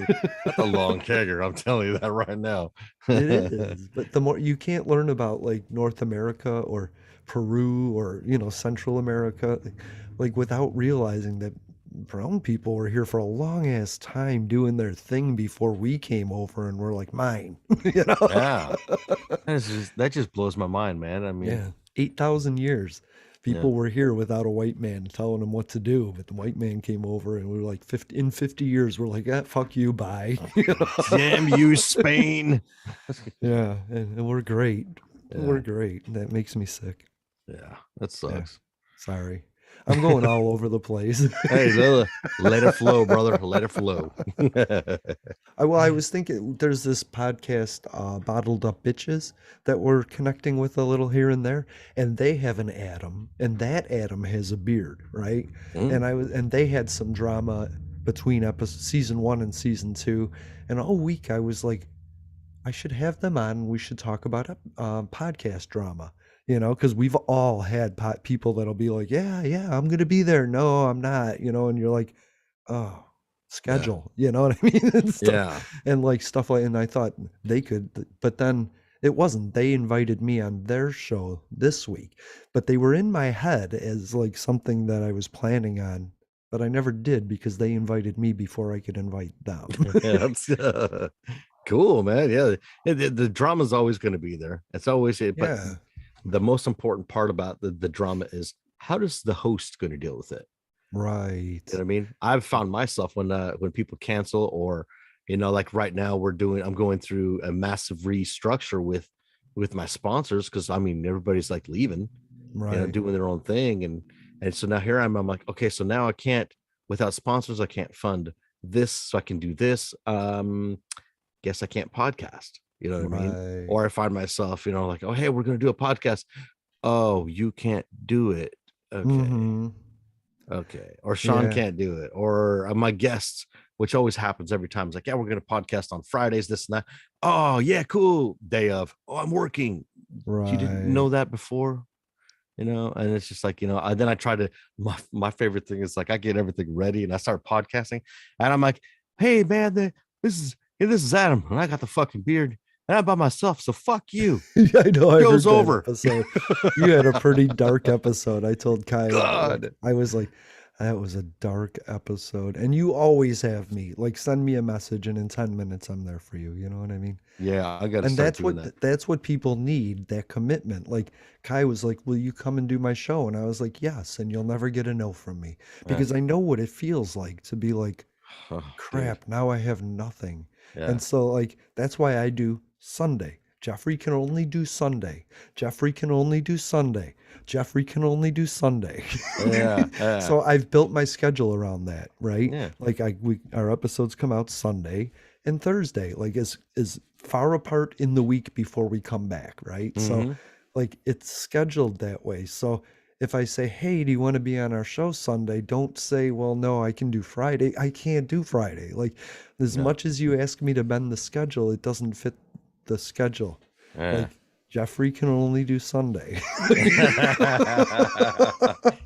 that's a long kegger. I'm telling you that right now. It is. But the more you can't learn about like North America or Peru or, you know, Central America, like without realizing that brown people were here for a long ass time doing their thing before we came over and we're like mine, you know? Yeah, that just blows my mind, man. I mean, Yeah. 8,000 years. yeah. People were here without a white man telling them what to do, but the white man came over and we were like 50 years, we're like, fuck you, bye. You know? Damn you, Spain. Yeah, and we're great. Yeah. We're great. That makes me sick. Yeah, that sucks. Yeah. Sorry. I'm going all over the place. Hey, let it flow, brother. Let it flow. I was thinking there's this podcast, Bottled Up Bitches, that we're connecting with a little here and there, and they have an Adam, and that Adam has a beard, right? And they had some drama between season 1 and season 2, and all week I was like, I should have them on. And we should talk about podcast drama, you know, because we've all had people that'll be like, yeah, I'm gonna be there. No, I'm not, you know, and you're like, oh, schedule, you know what I mean? And stuff, Yeah. and like stuff like. And I thought they could, but then it wasn't. They invited me on their show this week, but they were in my head as like something that I was planning on. But I never did because they invited me before I could invite them. Yeah, that's cool, man. Yeah, the drama is always going to be there. It's always it, but Yeah. the most important part about the drama is how does the host going to deal with it? Right. You know what I mean? I've found myself when people cancel, or like right now I'm going through a massive restructure with my sponsors, because I mean everybody's like leaving, Right. doing their own thing, and so now here I'm like, okay, so now I can't, without sponsors, I can't fund this, so I can do this. Guess I can't podcast. You know what I mean? Right. Or I find myself, like, oh, hey, we're going to do a podcast. Oh, you can't do it. Okay. Mm-hmm. Okay. Or Sean can't do it. Or my guests, which always happens every time. It's like, yeah, we're going to podcast on Fridays, this and that. Oh, yeah, cool. Day of, oh, I'm working. Right. You didn't know that before? and it's just like, then I try to, my favorite thing is like, I get everything ready and I start podcasting and I'm like, hey man, this is Adam and I got the fucking beard and I'm by myself. So fuck you. Yeah, I know. I Show's heard that over. episode. You had a pretty dark episode. I told Kai that. Like, God. I was like, that was a dark episode. And you always have me. Like, send me a message, and in 10 minutes, I'm there for you. You know what I mean? Yeah, I got to And start doing that. that's what people need, that commitment. Like Kai was like, "Will you come and do my show?" And I was like, "Yes." And you'll never get a no from me Yeah. because I know what it feels like to be like, Oh, dude. crap, now I have nothing. Yeah. And so like that's why I do Sunday. Jeffrey can only do Sunday. Jeffrey can only do Sunday. Jeffrey can only do Sunday. Yeah. Yeah. So I've built my schedule around that, right? Yeah. Like our episodes come out Sunday and Thursday, like is far apart in the week before we come back, right? So Hmm. like it's scheduled that way. So if I say, "Hey, do you want to be on our show Sunday?" Don't say, "Well, no, I can do Friday." I can't do Friday. Like as No. much as you ask me to bend the schedule, it doesn't fit the schedule. Yeah. Like Jeffrey can only do Sunday.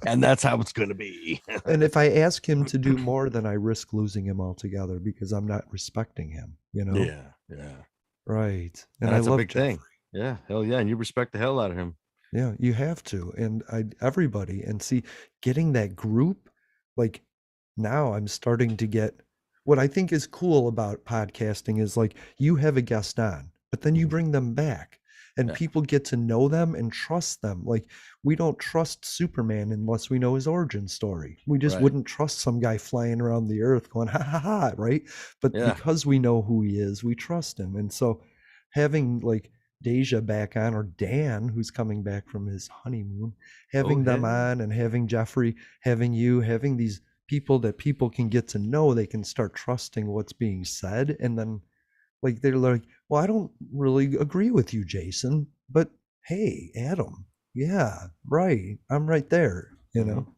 And that's how it's going to be. And if I ask him to do more, then I risk losing him altogether because I'm not respecting him, you know? Yeah. Yeah. Right. And And I that's a love big thing. Jeffrey. Yeah. Hell yeah. And you respect the hell out of him. Yeah, you have to. And everybody, and see, getting that group, like now I'm starting to get what I think is cool about podcasting is like you have a guest on, but then you Mhm. bring them back and Yeah. people get to know them and trust them. Like we don't trust Superman unless we know his origin story. We just Right. wouldn't trust some guy flying around the earth going, ha ha ha, right? But Yeah. because we know who he is, we trust him. And so having like Deja back on, or Dan, who's coming back from his honeymoon, having them Okay. on, and having Jeffrey, having you, having these people that people can get to know, they can start trusting what's being said. And then like they're like, "Well, I don't really agree with you, Jason, but hey, Adam, yeah, right, I'm right there," you Mhm. know?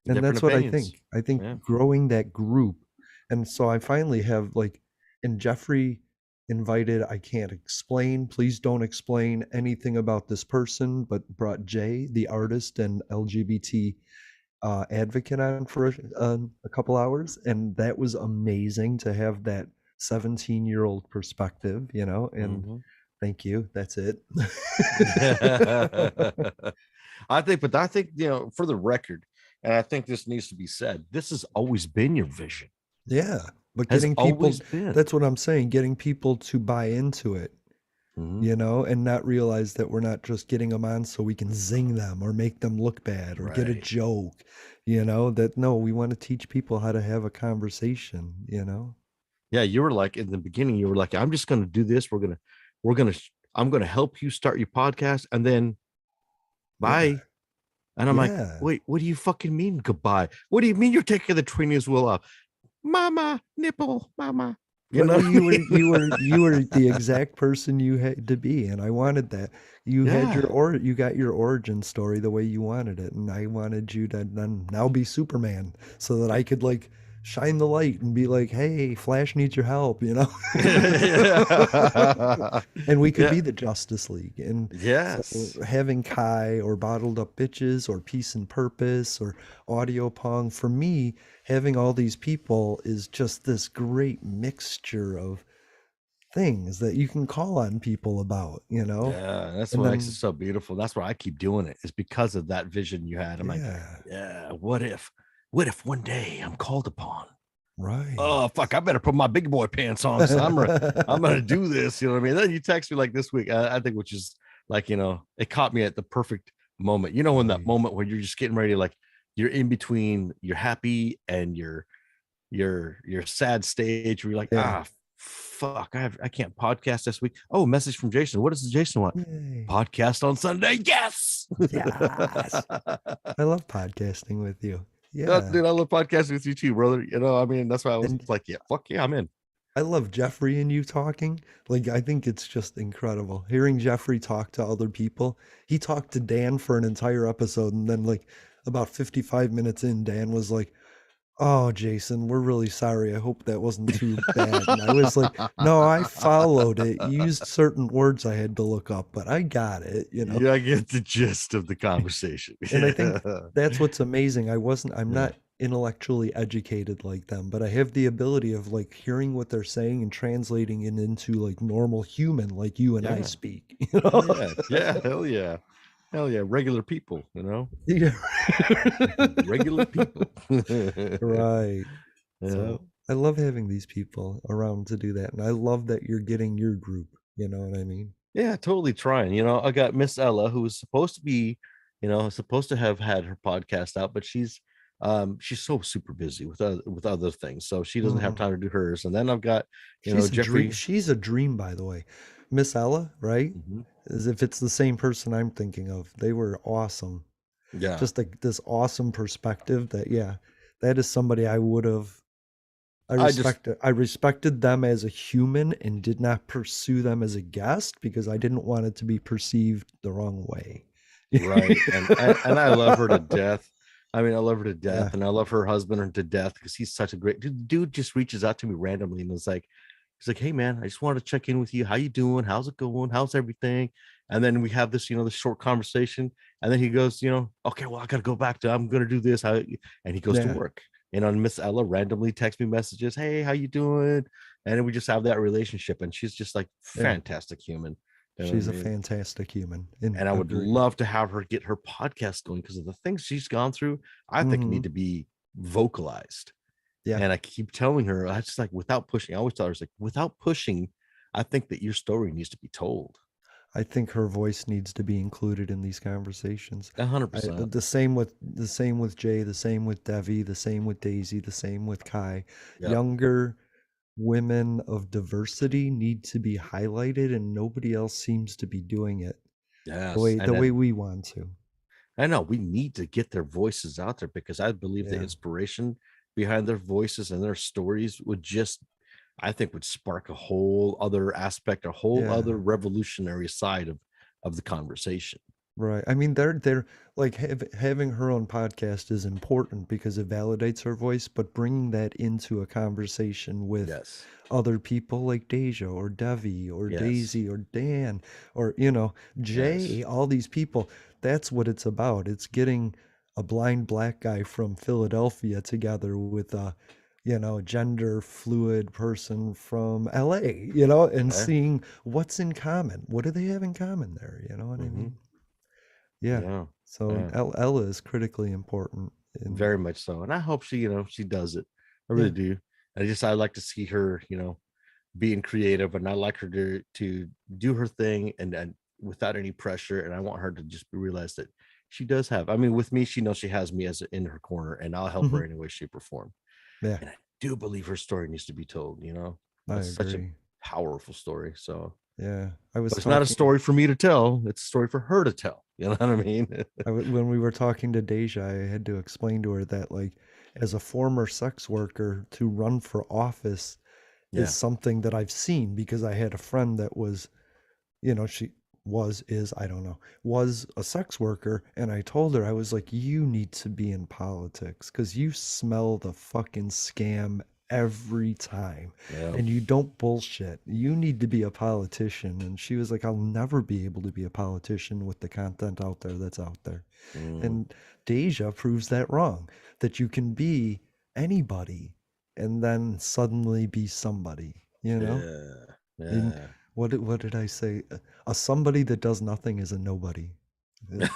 And Different that's what I opinions. think. I think Yeah. growing that group. And so I finally have like, and Jeffrey invited, I can't explain, please don't explain anything about this person, but brought Jay, the artist and LGBT advocate, on for a couple hours. And that was amazing to have that 17-year-old perspective, you know, and Mhm. thank you. That's it. But I think, for the record, and I think this needs to be said, this has always been your vision. Yeah. But Has getting people, always been. that's what I'm saying, getting people to buy into it, Mhm. you know, and not realize that we're not just getting them on so we can zing them or make them look bad or get a Right. joke, you know, that no, we want to teach people how to have a conversation, you know? Yeah, you were like in the beginning, you were like, I'm just gonna do this. I'm gonna help you start your podcast and then Yeah. bye. And I'm like, Yeah. wait, what do you fucking mean goodbye? What do you mean you're taking the trainer's wheel off? Mama, nipple, mama. You But know? well, you were the exact person you had to be, and I wanted that. You had Yeah. you got your origin story the way you wanted it, and I wanted you to then now be Superman so that I could like shine the light and be like, "Hey, Flash needs your help," you know? And we could Yeah. be the Justice League. And so Yes. having Kai or Bottled Up Bitches or Peace and Purpose or Audio Pong, for me, having all these people is just this great mixture of things that you can call on people about, you know? Yeah, that's And what makes it then, so beautiful. That's why I keep doing it. Is because of that vision you had. I'm like, yeah, yeah, what if one day I'm called upon? right. Oh fuck, I better put my big boy pants on because I'm gonna do this. You know what I mean? Then you text me like this week, I think, which is like, it caught me at the perfect moment. You know, when that Right. moment where you're just getting ready, like you're in between, you're happy and your sad stage where you're like, Yeah. fuck, I can't podcast this week. Oh, message from Jason. What does Jason want? Yay. Podcast on Sunday. Yes. Yes. I love podcasting with you. Yeah, Yeah. dude, I love podcasting with you too, brother. I mean, that's why I was And like, yeah, fuck yeah, I'm in. I love Jeffrey and you talking. Like, I think it's just incredible. Hearing Jeffrey talk to other people. He talked to Dan for an entire episode, and then, like, about 55 minutes in, Dan was like, Oh, Jason, we're really sorry. I hope that wasn't too bad. And I was like, no, I followed it, used certain words I had to look up, but I got it, you know. Yeah, I get the gist of the conversation. And I Yeah. think that's what's amazing. I'm Yeah. not intellectually educated like them, but I have the ability of like hearing what they're saying and translating it into like normal human, like you and I Yeah. speak, you know? Hell yeah. Yeah. Hell yeah. Hell yeah. Regular people, Yeah. regular people. Right. Yeah. So I love having these people around to do that. And I love that you're getting your group. You know what I mean? Yeah, totally trying. I got Miss Ella, who was supposed to be, supposed to have had her podcast out, but she's so super busy with other things, so she doesn't have Mhm. time to do hers. And then I've got, Jeffrey. She's a dream, by the way. Miss Ella, right? Mhm. As if it's the same person I'm thinking of. They were awesome. Yeah, Just like this awesome perspective that, yeah, that is somebody I would have I just I respected them as a human and did not pursue them as a guest because I didn't want it to be perceived the wrong way. right, and I love her to death. I mean, I love her to Yeah. death, and I love her husband to death because he's such a great dude. Dude just reaches out to me randomly and is like, he's like, "Hey man, I just wanted to check in with you. How you doing? How's it going? How's everything?" And then we have this, this short conversation, and then he goes, "Okay, well, I gotta go back to. I'm gonna do this." And he goes to Yeah. work. And on Miss Ella randomly texts me messages, "Hey, how you doing?" And then we just have that relationship, and she's just like Yeah. fantastic human. You know what I She's a mean? fantastic human. And And I would agree. love to have her get her podcast going because of the things she's gone through. I think Hmm. need to be vocalized. Yeah. And I keep telling her, I just like without pushing. I always tell her, it's like without pushing, I think that your story needs to be told. I think her voice needs to be included in these conversations. 100%. The same with Jay, the same with Devi, the same with Daisy, the same with Kai. Yep. Younger women of diversity need to be highlighted and nobody else seems to be doing it Yes. the And way then we want to. I know we need to get their voices out there because I believe the Yeah. inspiration behind their voices and their stories would just, I think, would spark a whole other aspect, a whole Yeah. other revolutionary side of the conversation. Right. I mean, they're like having her own podcast is important because it validates her voice, but bringing that into a conversation with Yes. other people like Deja or Devi or Yes. Daisy or Dan or, Yes. Jay, all these people, that's what it's about. It's getting a blind black guy from Philadelphia together with a, gender fluid person from LA, and Okay. seeing what's in common. What do they have in common there? You know what I Hmm. mean? Yeah. Yeah. So Yeah. Ella is critically important in Very much so. And I hope she does it. I really yeah. do. I like to see her, being creative, and I like her to do her thing and without any pressure. And I want her to just realize that she does have, I mean, with me, she knows she has me as in her corner, and I'll help her Mhm. any way, shape, or form. Yeah, And I do believe her story needs to be told. I That's such a agree. powerful story. So, Yeah. I was but it's not a talking story for me to tell. It's a story for her to tell. You know what I mean? when we were talking to Deja, I had to explain to her that like as a former sex worker to run for office is Yeah. something that I've seen because I had a friend that was, she is, I don't know, was a sex worker. And I told her, I was like, you need to be in politics because you smell the fucking scam every time Yeah. and you don't bullshit. You need to be a politician. And she was like, I'll never be able to be a politician with the content out there that's out there. Mm, And Deja proves that wrong, that you can be anybody and then suddenly be somebody, you know? yeah. And Yeah. what did I say? A somebody that does nothing is a nobody. Uh,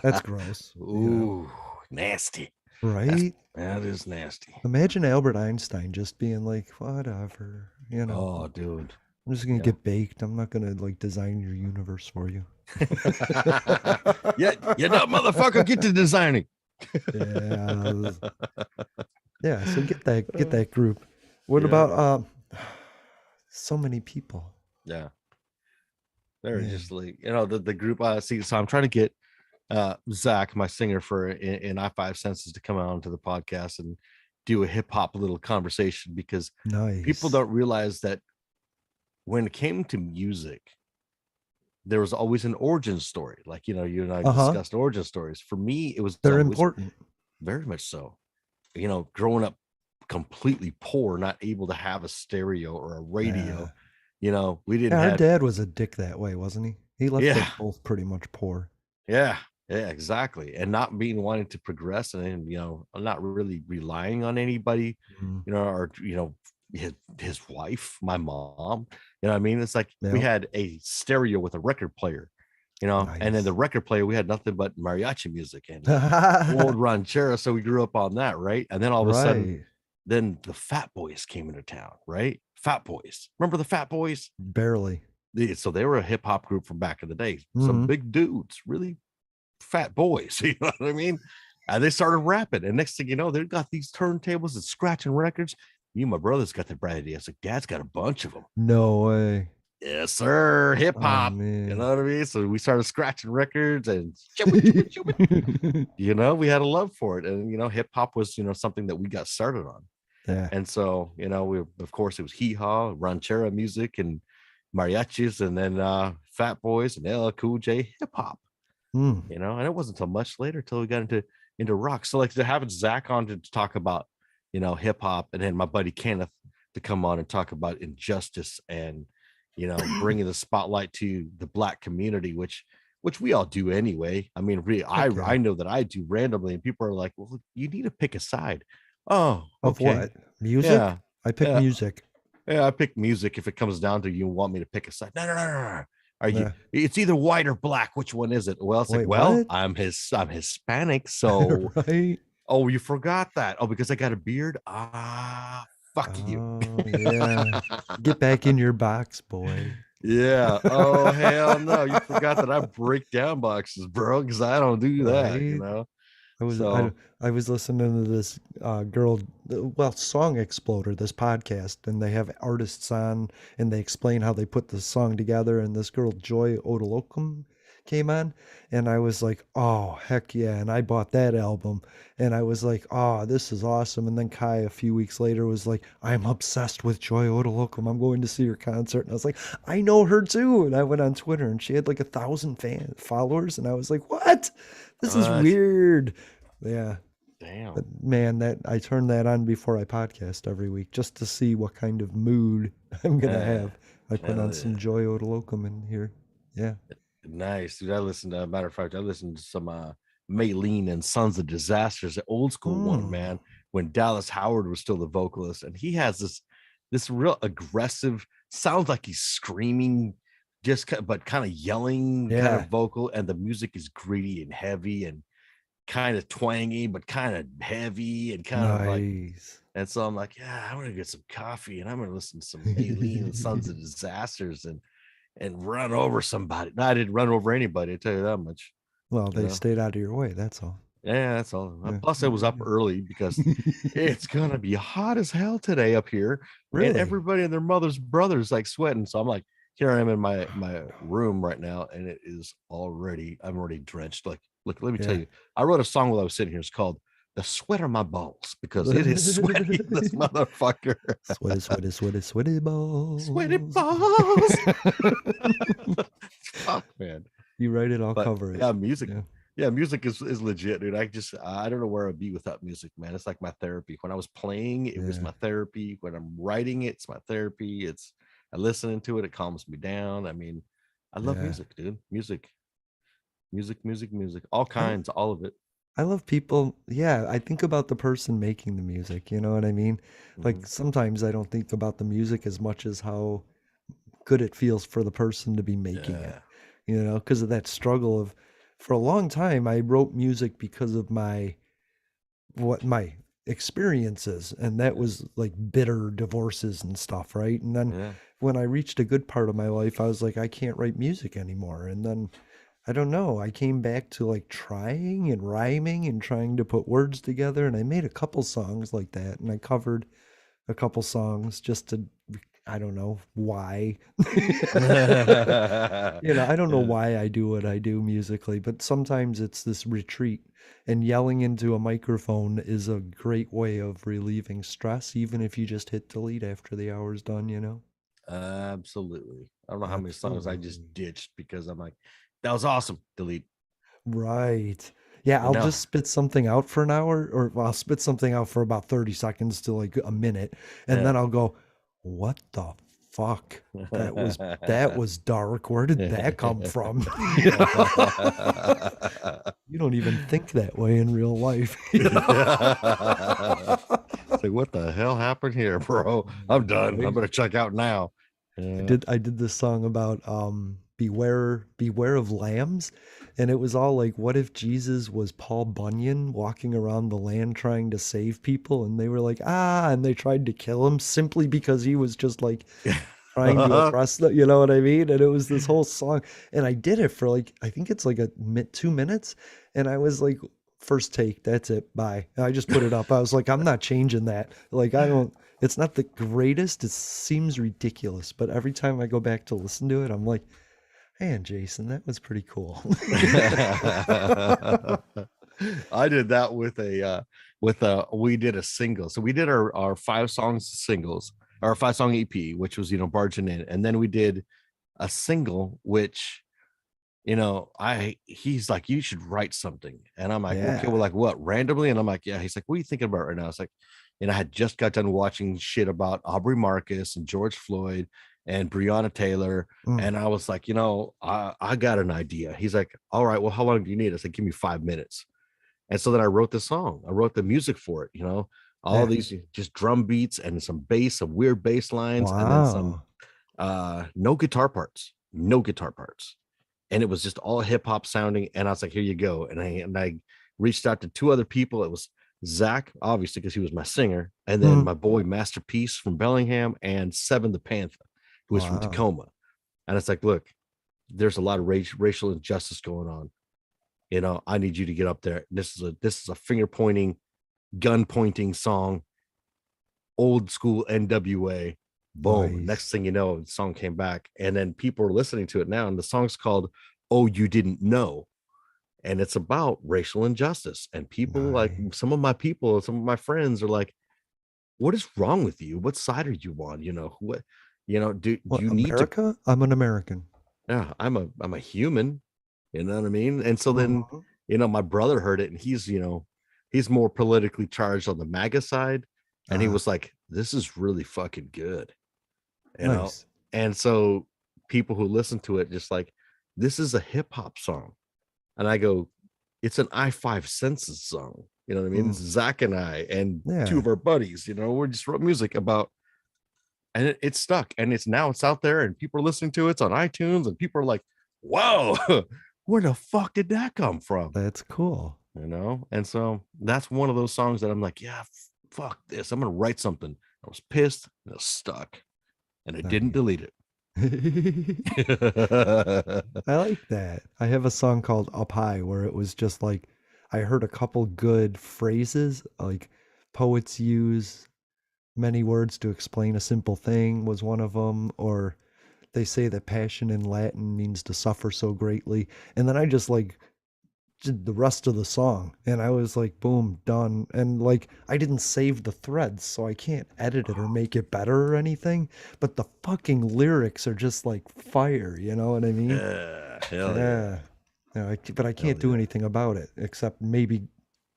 That's gross, Ooh, nasty. That's right? that is nasty. Imagine Albert Einstein just being like, whatever, Oh, dude. I'm just gonna Yeah. get baked. I'm not gonna like design your universe for you. Yeah, you know, motherfucker, get to designing. Yeah, yeah. So get that group. What Yeah. about so many people, Yeah. They're just man? like, the group I see. So I'm trying to get Zach, my singer for in I5 Senses, to come out onto the podcast and do a hip hop little conversation because people Nice. don't realize that when it came to music, there was always an origin story. Like, you and I Uh-huh. discussed origin stories. For me, it was They're always important. very much so. growing up completely poor, not able to have a stereo or a radio, Yeah. we didn't Yeah, our have. dad was a dick that way, wasn't he? He left us Yeah, both pretty much poor. yeah, yeah, exactly. And not being wanting to progress, and not really relying on anybody, Mm. or his wife, my mom. You know what I mean? It's like we Yep. had a stereo with a record player, and then the Nice. record player, we had nothing but mariachi music and old ranchera. So we grew up on that, right? And then all of a sudden, Right. then the Fat Boys came into town, right? Fat Boys. Remember the Fat Boys? Barely. So they were a hip hop group from back in the day. Some Mhm. big dudes, really fat boys. You know what I mean? And they started rapping. And next thing you know, they've got these turntables and scratching records. My brother's got the bright idea. I was like, Dad's got a bunch of them. No way. Yes, sir. Hip Oh, hop. You know man. what I mean? So we started scratching records and we had a love for it. And hip hop was, something that we got started on. Yeah. And so, of course, it was hee haw, ranchera music, and mariachis, and then Fat Boys and LL Cool J, hip hop. Mm. And it wasn't until much later till we got into rock. So like to have Zach on to talk about, hip hop, and then my buddy Kenneth to come on and talk about injustice and bringing the spotlight to the Black community, which we all do anyway. I mean, really, Heck yeah. I know that I do randomly, and people are like, "Well, you need to pick a side." Oh, Of okay, what? Music? yeah, I pick yeah, music. yeah. I pick music if it comes down to you want me to pick a side. No, no, no, no, no. Are you? Yeah. It's either white or black. Which one is it? Well, it's like, Wait, well, what? I'm Hispanic, so Right? oh, you forgot that. Oh, because I got a beard. Fuck you. Oh, yeah. Get back in your box, boy. Yeah. Oh, hell no. You forgot that I break down boxes, bro, because I don't do that, Right? I was I So I was listening to this girl, Song Exploder, this podcast, and they have artists on, and they explain how they put the song together. And this girl, Joy Odalocum, came on, and I was like, oh heck yeah! And I bought that album, and I was like, oh, this is awesome. And then Kai a few weeks later was like, I'm obsessed with Joy Odalocum. I'm going to see her concert, and I was like, I know her too. And I went on Twitter, and she had like 1,000 followers, and I was like, what? This is uh, weird. Yeah. But damn. man, that I turn that on before I podcast every week just to see what kind of mood I'm gonna Uh, have. I put hell on yeah. some Joy Odalocum in here. Yeah. Nice, dude. I listened to, matter of fact, I listened to some Maylene and Sons of Disasters, the old school one, Mm. man, when Dallas Howard was still the vocalist, and he has this real aggressive, sounds like he's screaming, but kind of yelling kind Yeah. of vocal, and the music is gritty and heavy and kind of twangy, but kind of heavy and kind of like. Nice. And so I'm like, yeah, I'm gonna get some coffee and I'm gonna listen to some Maylene and Sons of Disasters and run over somebody. No, I didn't run over anybody, I tell you that much. Well, You they know, stayed out of your way, that's all. yeah, that's all. Yeah. Plus, I was up early because it's gonna be hot as hell today up here, and Really? everybody and their mother's brothers like sweating. So I'm like, here I am in my room right now, and it is I'm already drenched. Like, look, let me tell Yeah. you, I wrote a song while I was sitting here. It's called "The Sweat on My Balls" because it is sweaty, this motherfucker. Sweaty, sweaty, sweaty, sweaty balls. Sweaty balls. Fuck, man. You write it, I'll But cover it. yeah, music. Yeah. Yeah, music is legit, dude. I don't know where I'd be without music, man. It's like my therapy. When I was playing, it was Yeah. my therapy. When I'm writing it, it's my therapy. I listening to it, it calms me down. I mean, I love Yeah. music, dude. Music. All I kinds, all of it. I love people. Yeah, I think about the person making the music, you know what I mean? Like Mhm. sometimes I don't think about the music as much as how good it feels for the person to be making it, Yeah. because of that struggle of for a long time I wrote music because of my experiences, and that Yeah. was like bitter divorces and stuff, right? And then Yeah. when I reached a good part of my life, I was like, I can't write music anymore. And then I don't know, I came back to like trying and rhyming and trying to put words together, and I made a couple songs like that, and I covered a couple songs just to, I don't know why. I don't know Yeah. why I do what I do musically, but sometimes it's this retreat, and yelling into a microphone is a great way of relieving stress, even if you just hit delete after the hour's done. Absolutely. I don't know how many songs I just Absolutely. ditched because I'm like, that was awesome. Delete. Right. Yeah, And I'll now, just spit something out for an hour, or well, I'll spit something out for about 30 seconds to like a minute, and then yeah. I'll go, "What the fuck? That was dark. Where did that come from?" You know? You don't even think that way in real life. You know? It's like, what the hell happened here, bro? I'm done. I'm Right? gonna check out now. I Yeah. did I did this song about beware of lambs, and it was all like, what if Jesus was Paul Bunyan walking around the land trying to save people, and they were like, ah, and they tried to kill him simply because he was just like trying to oppress them, you know what I mean? And it was this whole song, and I did it for like, I think it's like 2 minutes, and I was like, first take, that's it, bye. And I just put it up. I was like, I'm not changing that. Like, I don't. It's not the greatest. It seems ridiculous, but every time I go back to listen to it, I'm like, man, Jason, that was pretty cool. I did that with a we did a single. So we did our 5 songs singles, our 5 song EP, which was barging in, and then we did a single, which he's like, you should write something. And I'm like, okay, well, Yeah. like what, randomly? And I'm like, yeah. He's like, what are you thinking about right now? It's like, I had just got done watching shit about Aubrey Marcus and George Floyd and Breonna Taylor. Mm. And I was like, I got an idea. He's like, all right, well, how long do you need? I said, give me 5 minutes. And so then I wrote the song. I wrote the music for it, all Yeah. these just drum beats and some bass, some weird bass lines, and then some Wow. no guitar parts, no guitar parts. And it was just all hip hop sounding. And I was like, here you go. And I reached out to 2 other people. It was Zach, obviously, because he was my singer, and then Mm. my boy Masterpiece from Bellingham, and Seven the Panther, who is from Wow. Tacoma. And it's like, look, there's a lot of racial injustice going on. I need you to get up there. This is a finger pointing, gun pointing song, old school NWA. Boom. Next Nice. thing you know, the song came back, and then people are listening to it now. And the song's called "Oh You Didn't Know," and it's about racial injustice. And people, like Nice. some of my friends are like, "What is wrong with you? What side are you on? What? Do What, you need to?" America? I'm an American. Yeah, I'm a human. You know what I mean? And so then, Mhm. my brother heard it, and he's more politically charged on the MAGA side, and he Ah, was like, "This is really fucking good," you know. nice. And so people who listen to it just like, this is a hip hop song, and I go, it's an I-5 Senses song. You know what I mean? It's Mm. Zach and I and 2 Yeah. of our buddies. We just wrote music about, and it's stuck, and it's out there, and people are listening to it. It's on iTunes, and people are like, "Whoa, where the fuck did that come from?" That's cool. And so that's one of those songs that I'm like, yeah, fuck this. I'm gonna write something. I was pissed, and it was stuck, and I didn't Nice. delete I it. like that. I have a song called Up High where it was just like I heard a couple good phrases, like poets use many words to explain a simple thing was one of them, or they say that passion in Latin means to suffer so greatly. And then I just like did the rest of the song and I was like, boom, done. And like I didn't save the threads, so I can't edit it or make it better or anything. But the fucking lyrics are just like fire, you know what I mean? Yeah, hell yeah, Yeah. Yeah, but I hell can't do yeah. anything about it except maybe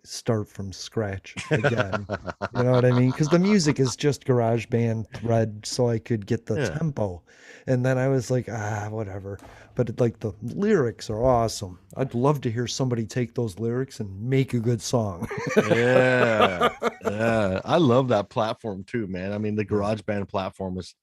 start from scratch again. You know what I mean? Because the music is just GarageBand thread, so I could get the Yeah, tempo. And then I was like, ah, whatever. But like the lyrics are awesome. I'd love to hear somebody take those lyrics and make a good song. yeah, yeah. I love that platform too, man. I mean, the Yeah. GarageBand platform is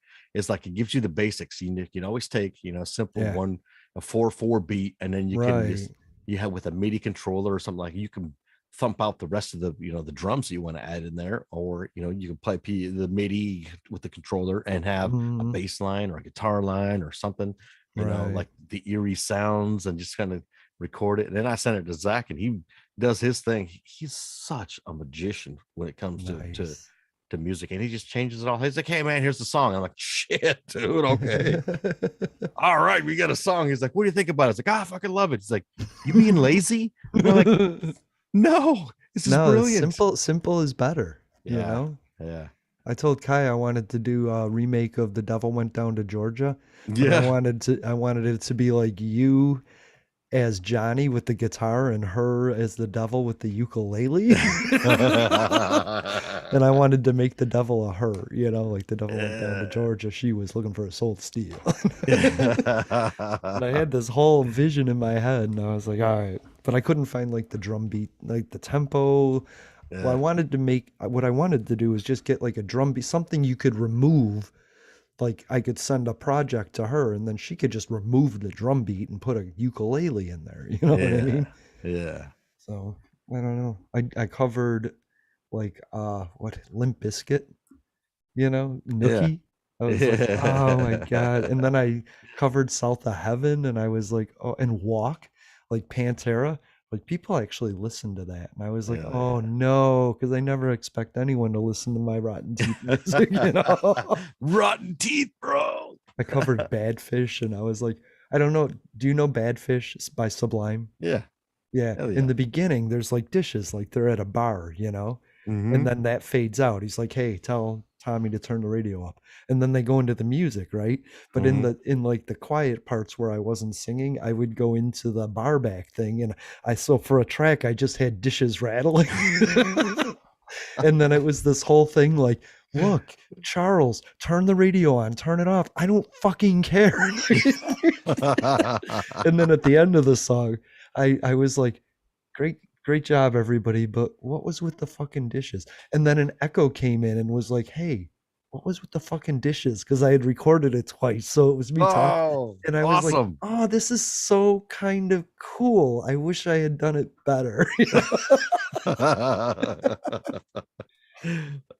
like, it gives you the basics. You can always take a simple Yeah. one, a 4/4 beat, and then you can Right. just you have with a MIDI controller or something, like you can thump out the rest of the the drums that you want to add in there, or you can play the MIDI with the controller and have a Mhm. bass line or a guitar line or something, Right. like the eerie sounds, and just kind of record it. And then I sent it to Zach, and he does his thing. He's such a magician when it comes Nice. to music, and he just changes it all. He's like, "Hey man, here's the song." I'm like, "Shit, dude, okay, all right, we got a song." He's like, "What do you think about it?" It's like, "Ah, I fucking love it." He's like, "You being lazy?" And I'm like, "No, this is No, it's brilliant." simple is better, you Yeah, know? yeah, I told Kai I wanted to do a remake of The Devil Went Down to Georgia, but I yeah. wanted to I wanted it to be like you as Johnny with the guitar and her as the devil with the ukulele. And I wanted to make the devil a her, like the devil went down to Yeah. Georgia. She was looking for a soul to steal. And I had this whole vision in my head, and I was like, all right. But I couldn't find like the drum beat, like the tempo. Well, I Yeah. wanted to make what I wanted to do was just get like a drum beat, something you could remove. Like I could send a project to her, and then she could just remove the drum beat and put a ukulele in there. You know what I Yeah. mean? Yeah. So I don't know. I covered like what Limp Bizkit, Yeah. Nookie. I was like, oh my God. Yeah. And then I covered South of Heaven, and I was like, oh, and Walk, like Pantera. Like people actually listened to that. And I was like, Hell oh yeah. no, because I never expect anyone to listen to my Rotten Teeth music. Rotten teeth, bro. I covered Bad Fish, and I was like, I don't know. Do you know Bad Fish by Sublime? Yeah. Yeah. Hell In yeah. the beginning, there's like dishes, like they're at a bar, and Mm-hmm. then that fades out. He's like, "Hey, tell Tommy to turn the radio up." And then they go into the music, right? But Mm-hmm. in like the quiet parts where I wasn't singing, I would go into the bar back thing, and so for a track, I just had dishes rattling. And then it was this whole thing like, "Look, Charles, turn the radio on, turn it off. I don't fucking care." And then at the end of the song, I was like, great job, everybody, but what was with the fucking dishes? And then an echo came in and was like, hey, what was with the fucking dishes? Because I had recorded it twice, so it was me talking, Oh, and I was like, awesome. oh, this is so kind of cool. I wish I had done it better.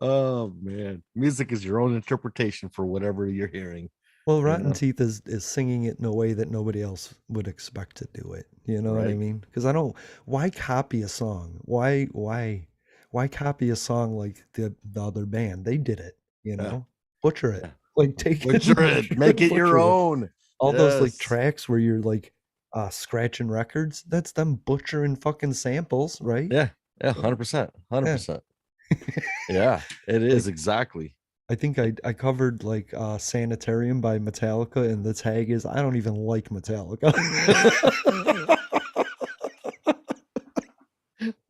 Oh man. Music is your own interpretation for whatever you're hearing, Well, you Rotten know, Teeth is singing it in a way that nobody else would expect to do it. You know what I right? mean? Because I don't. Why copy a song? Why copy a song like the other band? They did it. Yeah. Butcher it. Yeah. Like take it, Butcher and it, butcher make it, it your butcher it. own. All those like Yes. tracks where you're like scratching records. That's them butchering fucking samples, right? Yeah. Yeah. So, 100%. 100%. yeah. Yeah, it is Like exactly. I think I covered like Sanitarium by Metallica, and the tag is I don't even like Metallica.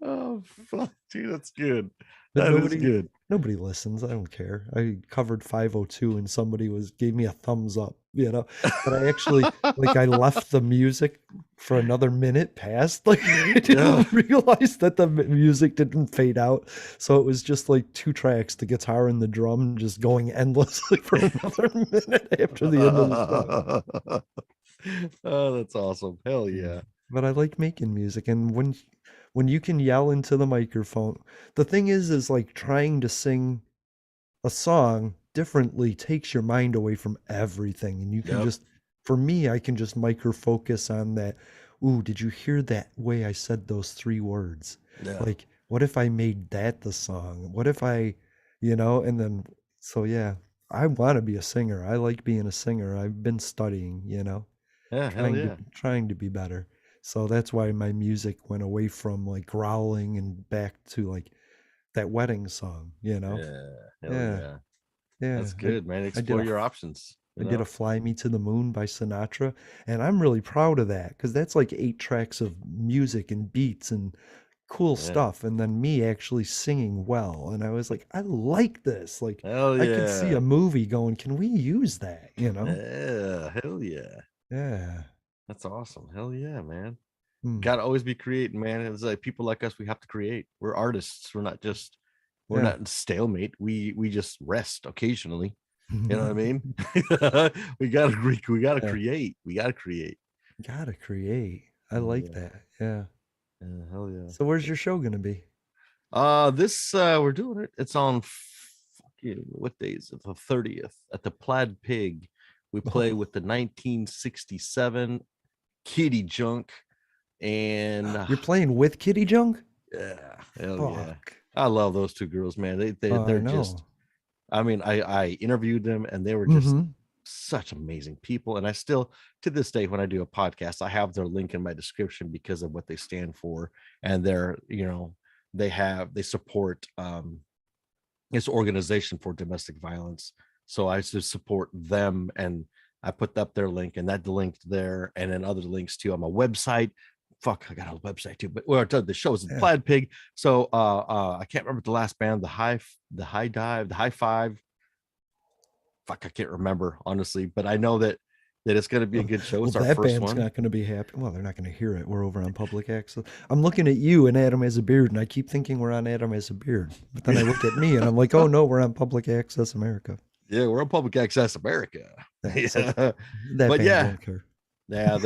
Oh fuck, dude, that's good. But That is nobody good. nobody listens. I don't care. I covered 502, and somebody gave me a thumbs up. But I actually like I left the music for another minute past. Like I Yeah. didn't realize that the music didn't fade out. So it was just like two tracks, the guitar and the drum just going endlessly for another minute after the end of the song. Oh, that's awesome. Hell Yeah. yeah. But I like making music, and when you can yell into the microphone, the thing is like trying to sing a song differently takes your mind away from everything, and you can Yep. just for me, I can just micro focus on that. Ooh, did you hear that way I said those three words? Yeah. Like, what if I made that the song? What if and then so yeah, I want to be a singer. I like being a singer. I've been studying, Yeah, hell yeah. trying to be better. So that's why my music went away from like growling and back to like that wedding song. Yeah, hell Yeah, yeah. yeah. That's good, man. I did Explore your options, I did a Fly Me to the Moon by Sinatra, and I'm really proud of that because that's like 8 tracks of music and beats and cool Yeah. stuff, and then me actually singing well. And I was like, I like this. Like, Hell I could see yeah. a movie going, can we use that? Yeah, hell yeah. Yeah. That's awesome. Hell yeah, man. Hmm. Gotta always be creating, man. It's like people like us, we have to create. We're artists. We're Yeah. not in stalemate. We just rest occasionally. You know what I mean? We gotta Yeah. create. We gotta create. Gotta create. I like Yeah, that. Yeah. yeah, hell yeah. So where's your show gonna be? This we're doing it. It's on fucking what day is it? The 30th at the Plaid Pig. We play Oh, with the 1967 Kitty Junk, and you're playing with Kitty Junk? yeah, hell yeah. Fuck. I love those two girls, man. I They're know. just. I mean, I interviewed them, and they were just Mm-hmm. such amazing people. And I still, to this day, when I do a podcast, I have their link in my description because of what they stand for, and they support this organization for domestic violence. So I just support them, and I put up their link, and that linked there, and then other links too on my website. Fuck, I got a website too, but the show is Yeah. Plaid Pig. So I can't remember the last band, the high dive, the high five. Fuck, I can't remember honestly, but I know that it's going to be a good show. Well, It's our that first band's one. not going to be happy. Well, they're not going to hear it. We're over on public access. I'm looking at you and Adam Has a Beard, and I keep thinking we're on Adam Has a Beard. But then I look at me and I'm like, oh no, we're on Public Access America. Yeah, we're on Public Access America. Yeah, so Yeah, that but band yeah, won't care. yeah,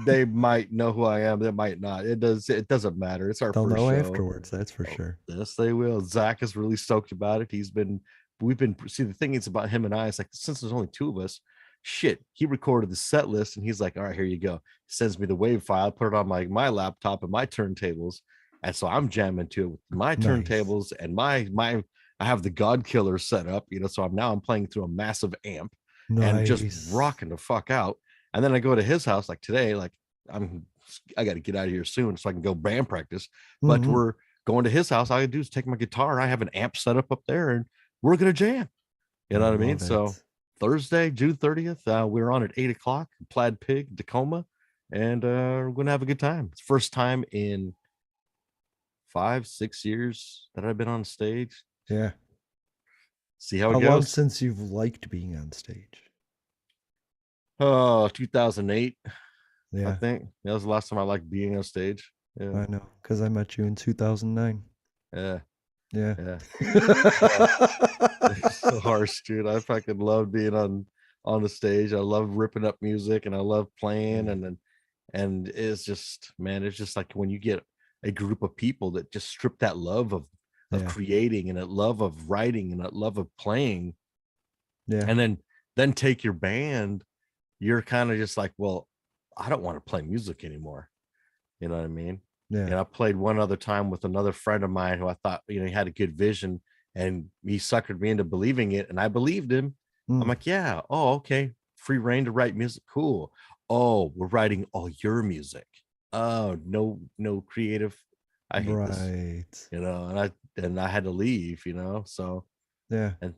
they might know who I am. They might not. It doesn't matter. It's our They'll first know show. afterwards, that's for Oh, sure. yes, they will. Zach is really stoked about it. We've been see the thing is about him and I. It's like since there's only two of us, shit. He recorded the set list and he's like, all right, here you go. Sends me the wave file, put it on my laptop and my turntables, and so I'm jamming to it with my Nice. turntables and my. I have the God Killer set up, so I'm playing through a massive amp and just Nice. rocking the fuck out. And then I go to his house like today, like I got to get out of here soon so I can go band practice. But Hmm. we're going to his house. All I do is take my guitar. I have an amp set up there, and we're gonna jam. You I know what I mean? love So it. Thursday, June 30th, we're on at 8 o'clock, Plaid Pig, Tacoma, and we're gonna have a good time. It's first time in 5, 6 years that I've been on stage. Yeah. See how it How long goes. since you've liked being on stage? Oh, 2008, I Yeah, think that was the last time I liked being on stage. Yeah, I know, because I met you in 2009. yeah, Yeah. yeah. It's so harsh, dude. I fucking love being on the stage. I love ripping up music and I love playing, Mm, and it's just, man, it's just like when you get a group of people that just strip that love of yeah, creating and that love of writing and that love of playing, yeah, and then take your band, you're kind of just like, well, I don't want to play music anymore. You know what I mean? yeah. And I played one other time with another friend of mine who I thought, he had a good vision, and he suckered me into believing it. And I believed him. I'm Mm, like, yeah, oh, okay. Free reign to write music. Cool. Oh, we're writing all your music. Oh, no, no creative. I hate this, right. and I had to leave. So, Yeah. and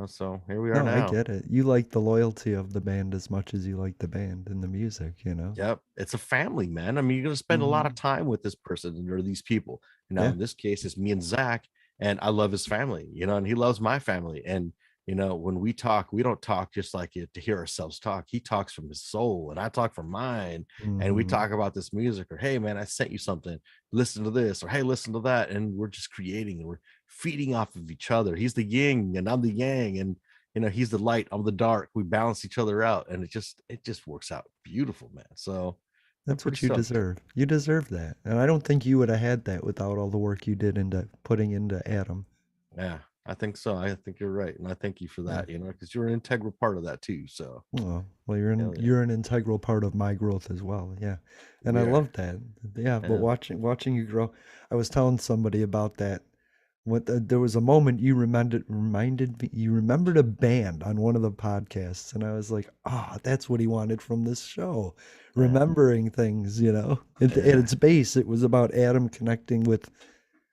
so here we are No, I now. get it. You like the loyalty of the band as much as you like the band and the music? Yep. It's a family, man. I mean, you're going to spend a lot of Hmm. time with this person or these people. Now, Yeah. in this case, it's me and Zach, and I love his family, and he loves my family. And, when we talk, we don't talk just like it to hear ourselves talk. He talks from his soul, and I talk from mine. And we Hmm. talk about this music, or, hey, man, I sent you something. Listen to this, or, hey, listen to that. And we're just creating and we're feeding off of each other. He's the yin, and I'm the yang. And, he's the light, I'm the dark. We balance each other out, and it just works out beautiful, man. So I'm That's pretty what you stoked. deserve. You deserve that. And I don't think you would have had that without all the work you did into putting into Adam. Yeah, I think so. I think you're right, and I thank you for Yeah. that. Because you're an integral part of that too. So Well, you're an hell yeah, you're an integral part of my growth as well. Yeah. And I we are. love that. Yeah, but Yeah, watching you grow, I was telling somebody about that. There was a moment you reminded me, you remembered a band on one of the podcasts, and I was like, ah, that's what he wanted from this show. yeah, Remembering things. At yeah, its base, it was about Adam connecting with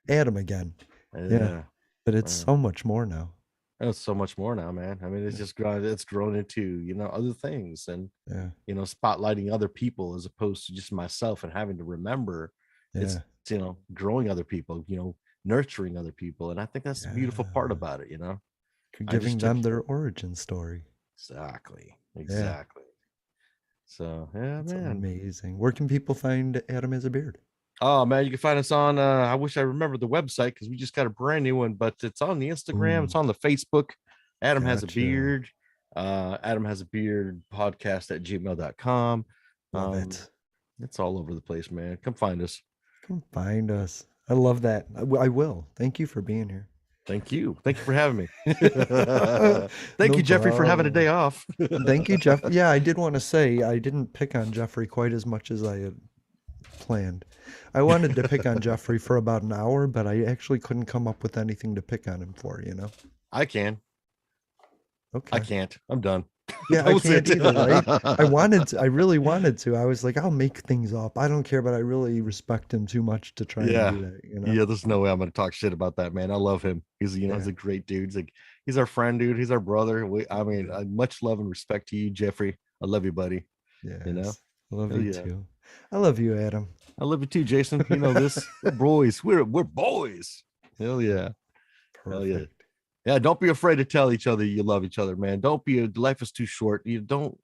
Adam again. Yeah. yeah. But it's Uh, so much more now. it's so much more now, man. I mean, it's Yeah. just grown. It's grown into other things, and Yeah. spotlighting other people as opposed to just myself and having to remember. It's Yeah. growing other people. Nurturing other people, and I think that's the beautiful part Yeah. about it. I just Giving took them their origin story. exactly, Yeah. exactly. So yeah, That's man. amazing. Where can people find Adam Has a Beard? Oh man, you can find us on I wish I remembered the website because we just got a brand new one, but it's on the Instagram, it's Ooh, on the Facebook. Adam has a gotcha. beard. Adam has a beard podcast at gmail.com. Love Um, it. it's all over the place, man. Come find us. Come find us. I love that. I will. Thank you for being here. Thank you. Thank you for having me. Thank you, No Jeffrey, for having a problem. day off. Thank you, Jeff. Yeah, I did want to say I didn't pick on Jeffrey quite as much as I had planned. I wanted to pick on Jeffrey for about an hour, but I actually couldn't come up with anything to pick on him for? I can. I Okay. can't. I'm done. Yeah, That I was can't it. either, right? I really wanted to. I was like, I'll make things up. I don't care, but I really respect him too much to try and Yeah. do that? Yeah, there's no way I'm gonna talk shit about that, man. I love him. He's Yeah. a great dude. He's our friend, dude. He's our brother. I mean, Yeah. much love and respect to you, Jeffrey. I love you, buddy. You know, Yes. I love hell you yeah. too. I love you, Adam. I love you too, Jason. You know this. We're boys. We're boys. Hell yeah. Hell yeah. Perfect. Yeah. Don't be afraid to tell each other you love each other, man. Don't be. Life is too short. You don't.